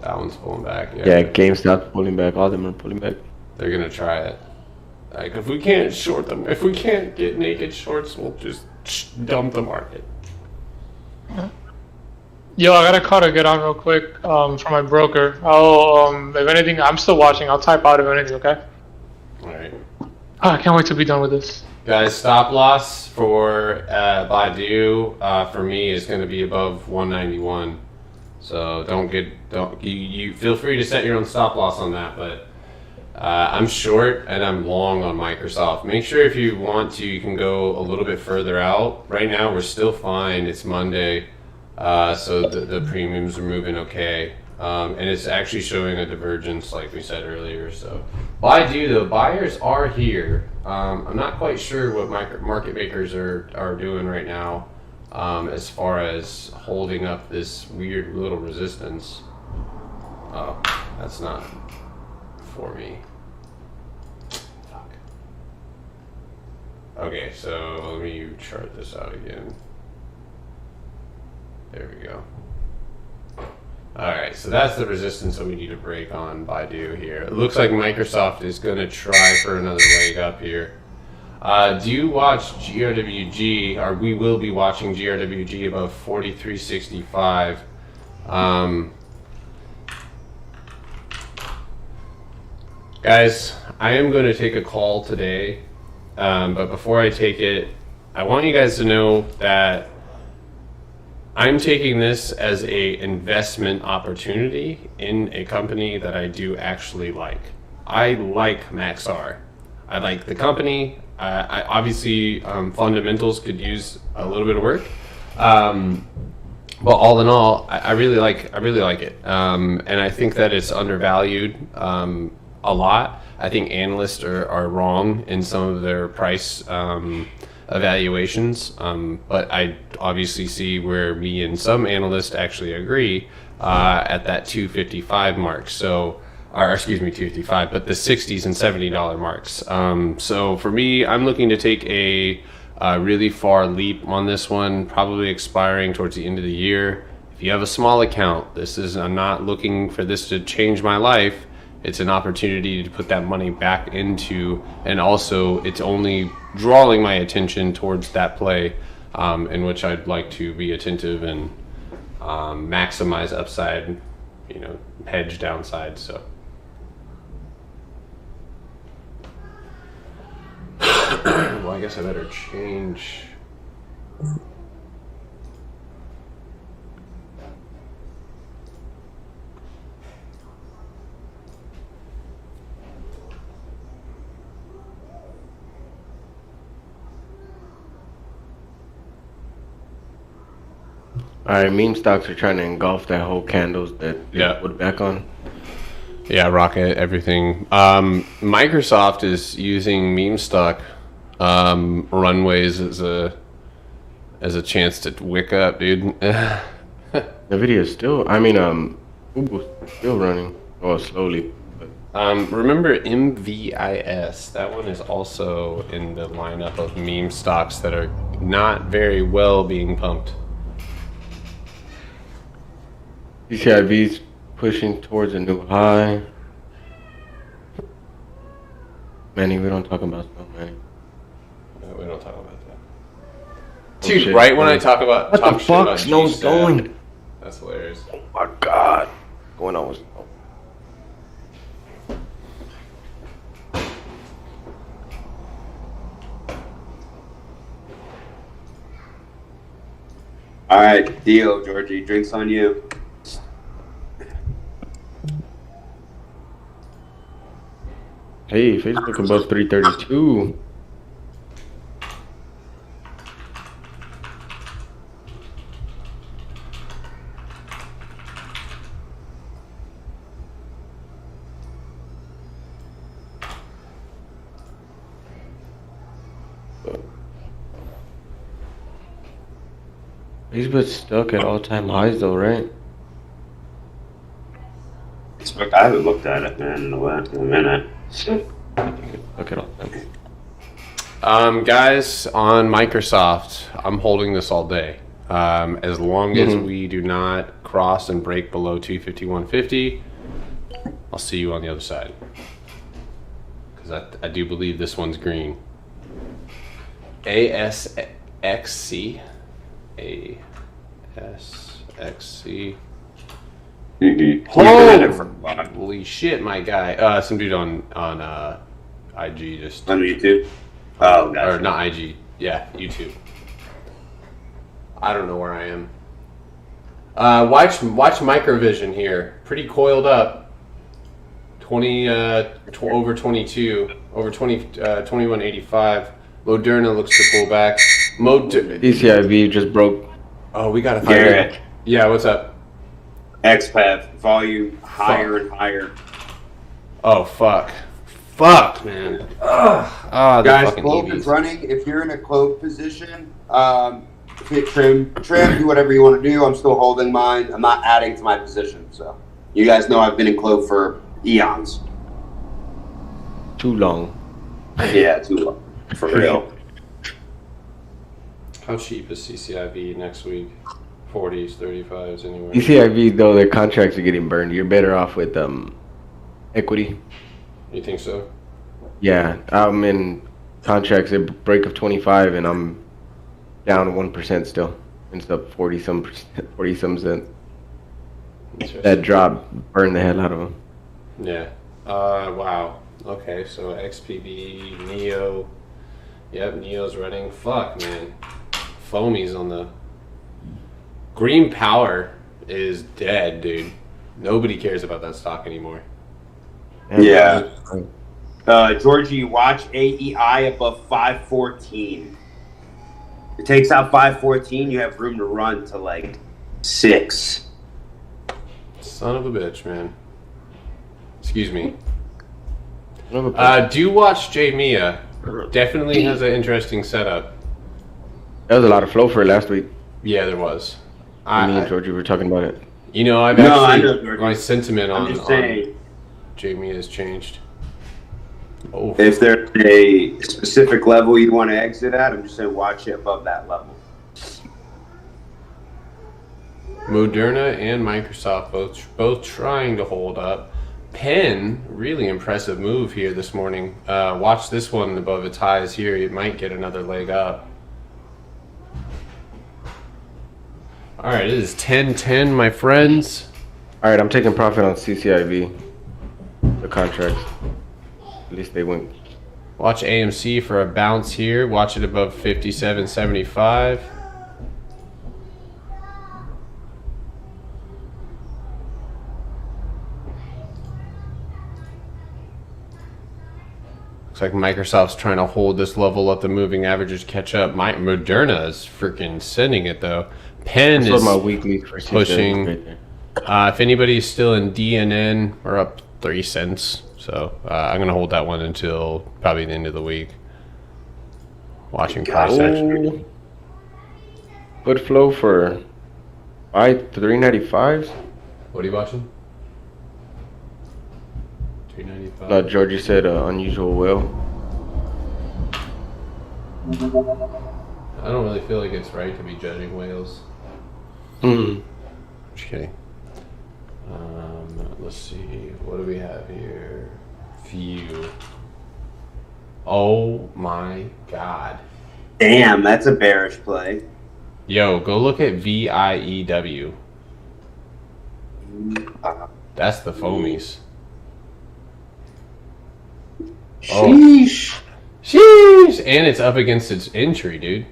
That one's pulling back. Yeah, GameStop's pulling back. All of them are pulling back. They're gonna try it. Like, if we can't short them, if we can't get naked shorts, we'll just dump the market. Yo, I got a call to get on real quick from my broker. If anything, I'm still watching. I'll type out if anything, okay? Alright. Oh, I can't wait to be done with this. Guys, stop loss for BIDU for me is going to be above 191. So you feel free to set your own stop loss on that, but I'm short and I'm long on Microsoft. Make sure if you want to, you can go a little bit further out. Right now we're still fine. It's Monday, so the premiums are moving okay. And it's actually showing a divergence like we said earlier. So BIDU, the buyers are here. I'm not quite sure what market makers are doing right now as far as holding up this weird little resistance. Oh, that's not for me. Fuck. Okay, so let me chart this out again. There we go. Alright, so that's the resistance that we need to break on BIDU here. It looks like Microsoft is going to try for another leg up here. Do you watch GRWG, or we will be watching GRWG above 43.65. Guys, I am going to take a call today, but before I take it, I want you guys to know that I'm taking this as a investment opportunity in a company that I do actually like. I like Maxar. I like the company. I obviously fundamentals could use a little bit of work, but all in all, I really like it, and I think that it's undervalued. a lot. I think analysts are wrong in some of their price evaluations, but I obviously see where me and some analysts actually agree at that 255 mark. So, or excuse me, 255, but the 60s and $70 marks. So for me, I'm looking to take a really far leap on this one, probably expiring towards the end of the year. If you have a small account, I'm not looking for this to change my life. It's an opportunity to put that money back into, and also it's only drawing my attention towards that play in which I'd like to be attentive and maximize upside, hedge downside. So well, I guess I better change. All right, meme stocks are trying to engulf that whole candles that you put back on. Yeah, rocket everything. Microsoft is using meme stock runways as a chance to wick up, dude. NVDA is still, Google's still running. Oh, slowly. But. Remember MVIS? That one is also in the lineup of meme stocks that are not very well being pumped. CCIV's pushing towards a new high. Manny, we don't talk about stuff, Manny. No, we don't talk about that. Dude, shit, right when I talk about what the fuck? Snow's going. That's hilarious. Oh my god. What's going on with snow? All right, deal, Georgie. Drinks on you. Hey, Facebook above 332. Facebook's stuck at all-time highs though, right? I haven't looked at it, man, in a minute. Look at all them. Guys, on Microsoft, I'm holding this all day. As long as we do not cross and break below 251.50, I'll see you on the other side. Because I do believe this one's green. ASXC. ASXC. Holy shit, my guy. Some dude on IG just on YouTube. Oh, gotcha. Or not IG. Yeah, YouTube. I don't know where I am. Watch Microvision here. Pretty coiled up. 20 over 22 over 21.85. Moderna looks to pull back. DCIV just broke. Oh, we gotta find it. Yeah, what's up? XPath volume higher and higher. Oh fuck, man. Guys, clove is running. If you're in a clove position, hit trim, do whatever you want to do. I'm still holding mine. I'm not adding to my position. So you guys know I've been in clove for eons. Too long. Yeah, too long. For real. How cheap is CCIV next week? 40s, 35s, anywhere. CCIV though, their contracts are getting burned. You're better off with equity. You think so? Yeah, I'm in contracts at break of 25, and I'm down 1% still. It's up 40 some cents. That drop burned the hell out of them. Yeah. Wow. Okay, so XPB, Neo. Yep, Neo's running. Fuck, man. Foamy's on the... Green Power is dead, dude. Nobody cares about that stock anymore. Yeah. Georgie, watch AEI above 514. It takes out 514, you have room to run to like 6. Son of a bitch, man. Excuse me. Do watch J Mia. Definitely has an interesting setup. There was a lot of flow for it last week. Yeah, there was. Me and Georgie were talking about it. You know, I know, my sentiment on saying, J Mia has changed. Oh. If there's a specific level you want to exit at, I'm just saying watch it above that level. Moderna and Microsoft both trying to hold up. Penn, really impressive move here this morning. Watch this one above its highs here. It might get another leg up. All right, it is 10-10, my friends. All right, I'm taking profit on CCIV, the contracts. At least they went. Watch AMC for a bounce here. Watch it above 57.75. Looks like Microsoft's trying to hold this level, let the moving averages catch up. Moderna is freaking sending it though. Penn is my weekly for pushing. right there. If anybody's still in DNN, we're up 3 cents. So I'm gonna hold that one until probably the end of the week. Watching price action. Good flow for buy 395s. What are you watching? 395. No, Georgie said unusual will. I don't really feel like it's right to be judging whales. Hmm. Just kidding. Let's see. What do we have here? View. Oh my god. Damn, that's a bearish play. Yo, go look at VIEW. That's the foamies. Sheesh. Sheesh! And it's up against its entry, dude.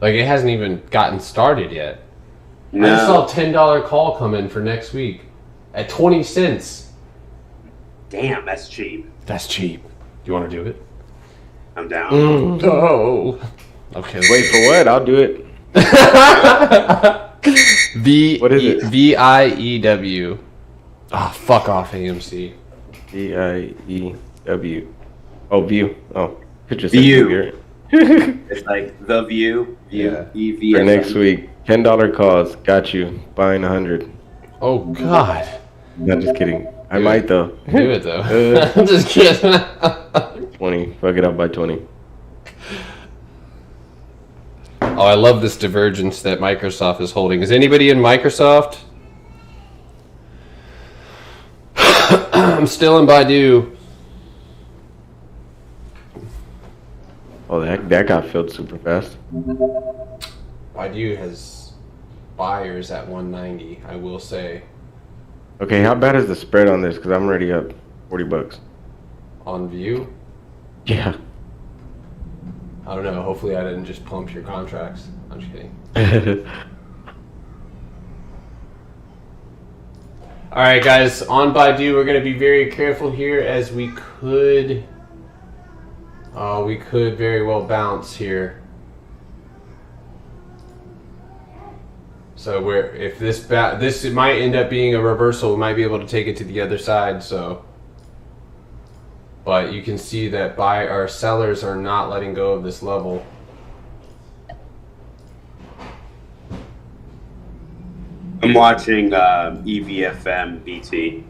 Like, it hasn't even gotten started yet. No. I just saw a $10 call come in for next week at 20 cents. Damn, that's cheap. That's cheap. You want to do it? I'm down. Oh. Okay. Wait for what? I'll do it. What is it? VIEW. Oh, fuck off, AMC. VIEW. Oh, view. Oh, picture view. It's like the view. Yeah. EV. For next week, $10 calls. Got you. Buying 100. Oh God. Not just kidding. I might though. Do it though. I'm just kidding. 20. Fuck it up by 20. Oh, I love this divergence that Microsoft is holding. Is anybody in Microsoft? I'm still in BIDU. Oh, that got filled super fast. BIDU has buyers at 190, I will say. Okay, how bad is the spread on this? Because I'm already up $40. On view? Yeah. I don't know. Hopefully I didn't just pump your contracts. I'm just kidding. All right, guys. On BIDU, we're going to be very careful here as we could very well bounce here. So if this might end up being a reversal, we might be able to take it to the other side. So, but you can see that our sellers are not letting go of this level. I'm watching EVFM BT.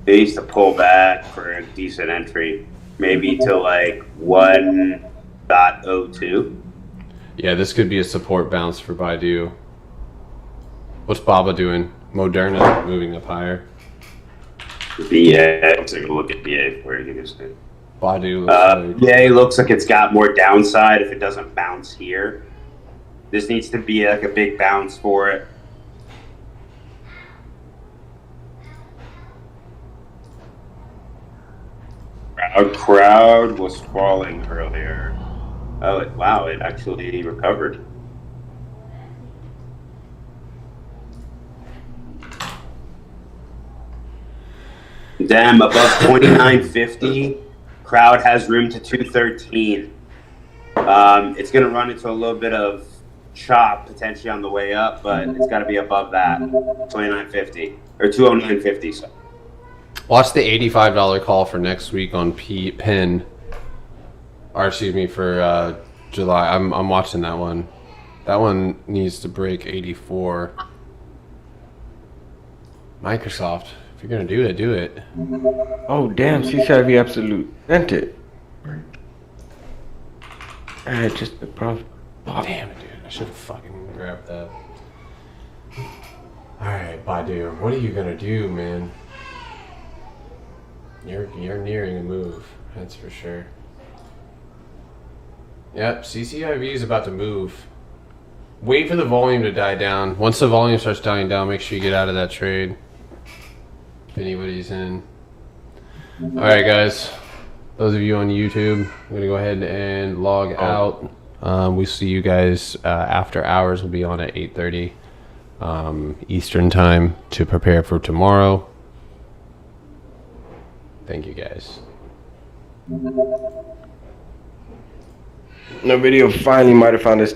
They used to pull back for a decent entry, maybe to like 1.02. Yeah, this could be a support bounce for BIDU. What's Baba doing? Moderna moving up higher. BA, let's take a look at BA for you. BIDU BA looks like it's got more downside if it doesn't bounce here. This needs to be like a big bounce for it. Crowd was falling earlier. Oh, wow, it actually recovered. Damn, above 29.50. Crowd has room to 213. It's going to run into a little bit of chop potentially on the way up, but it's got to be above that. 29.50 or 209.50. So. Watch the $85 call for next week on PEN. Or excuse me, for July. I'm watching that one. That one needs to break 84. Microsoft, if you're gonna do it, do it. Oh damn, CCIV absolute sent it. Just the profit. Damn it, dude. I should have fucking grabbed that. Alright, BIDU, what are you gonna do, man? You're nearing a move, that's for sure. Yep, CCIV is about to move. Wait for the volume to die down. Once the volume starts dying down, make sure you get out of that trade. If anybody's in. Alright guys, those of you on YouTube, I'm gonna go ahead and log out. We see you guys after hours. We'll be on at 8:30 Eastern time to prepare for tomorrow. Thank you guys. The video finally might have found its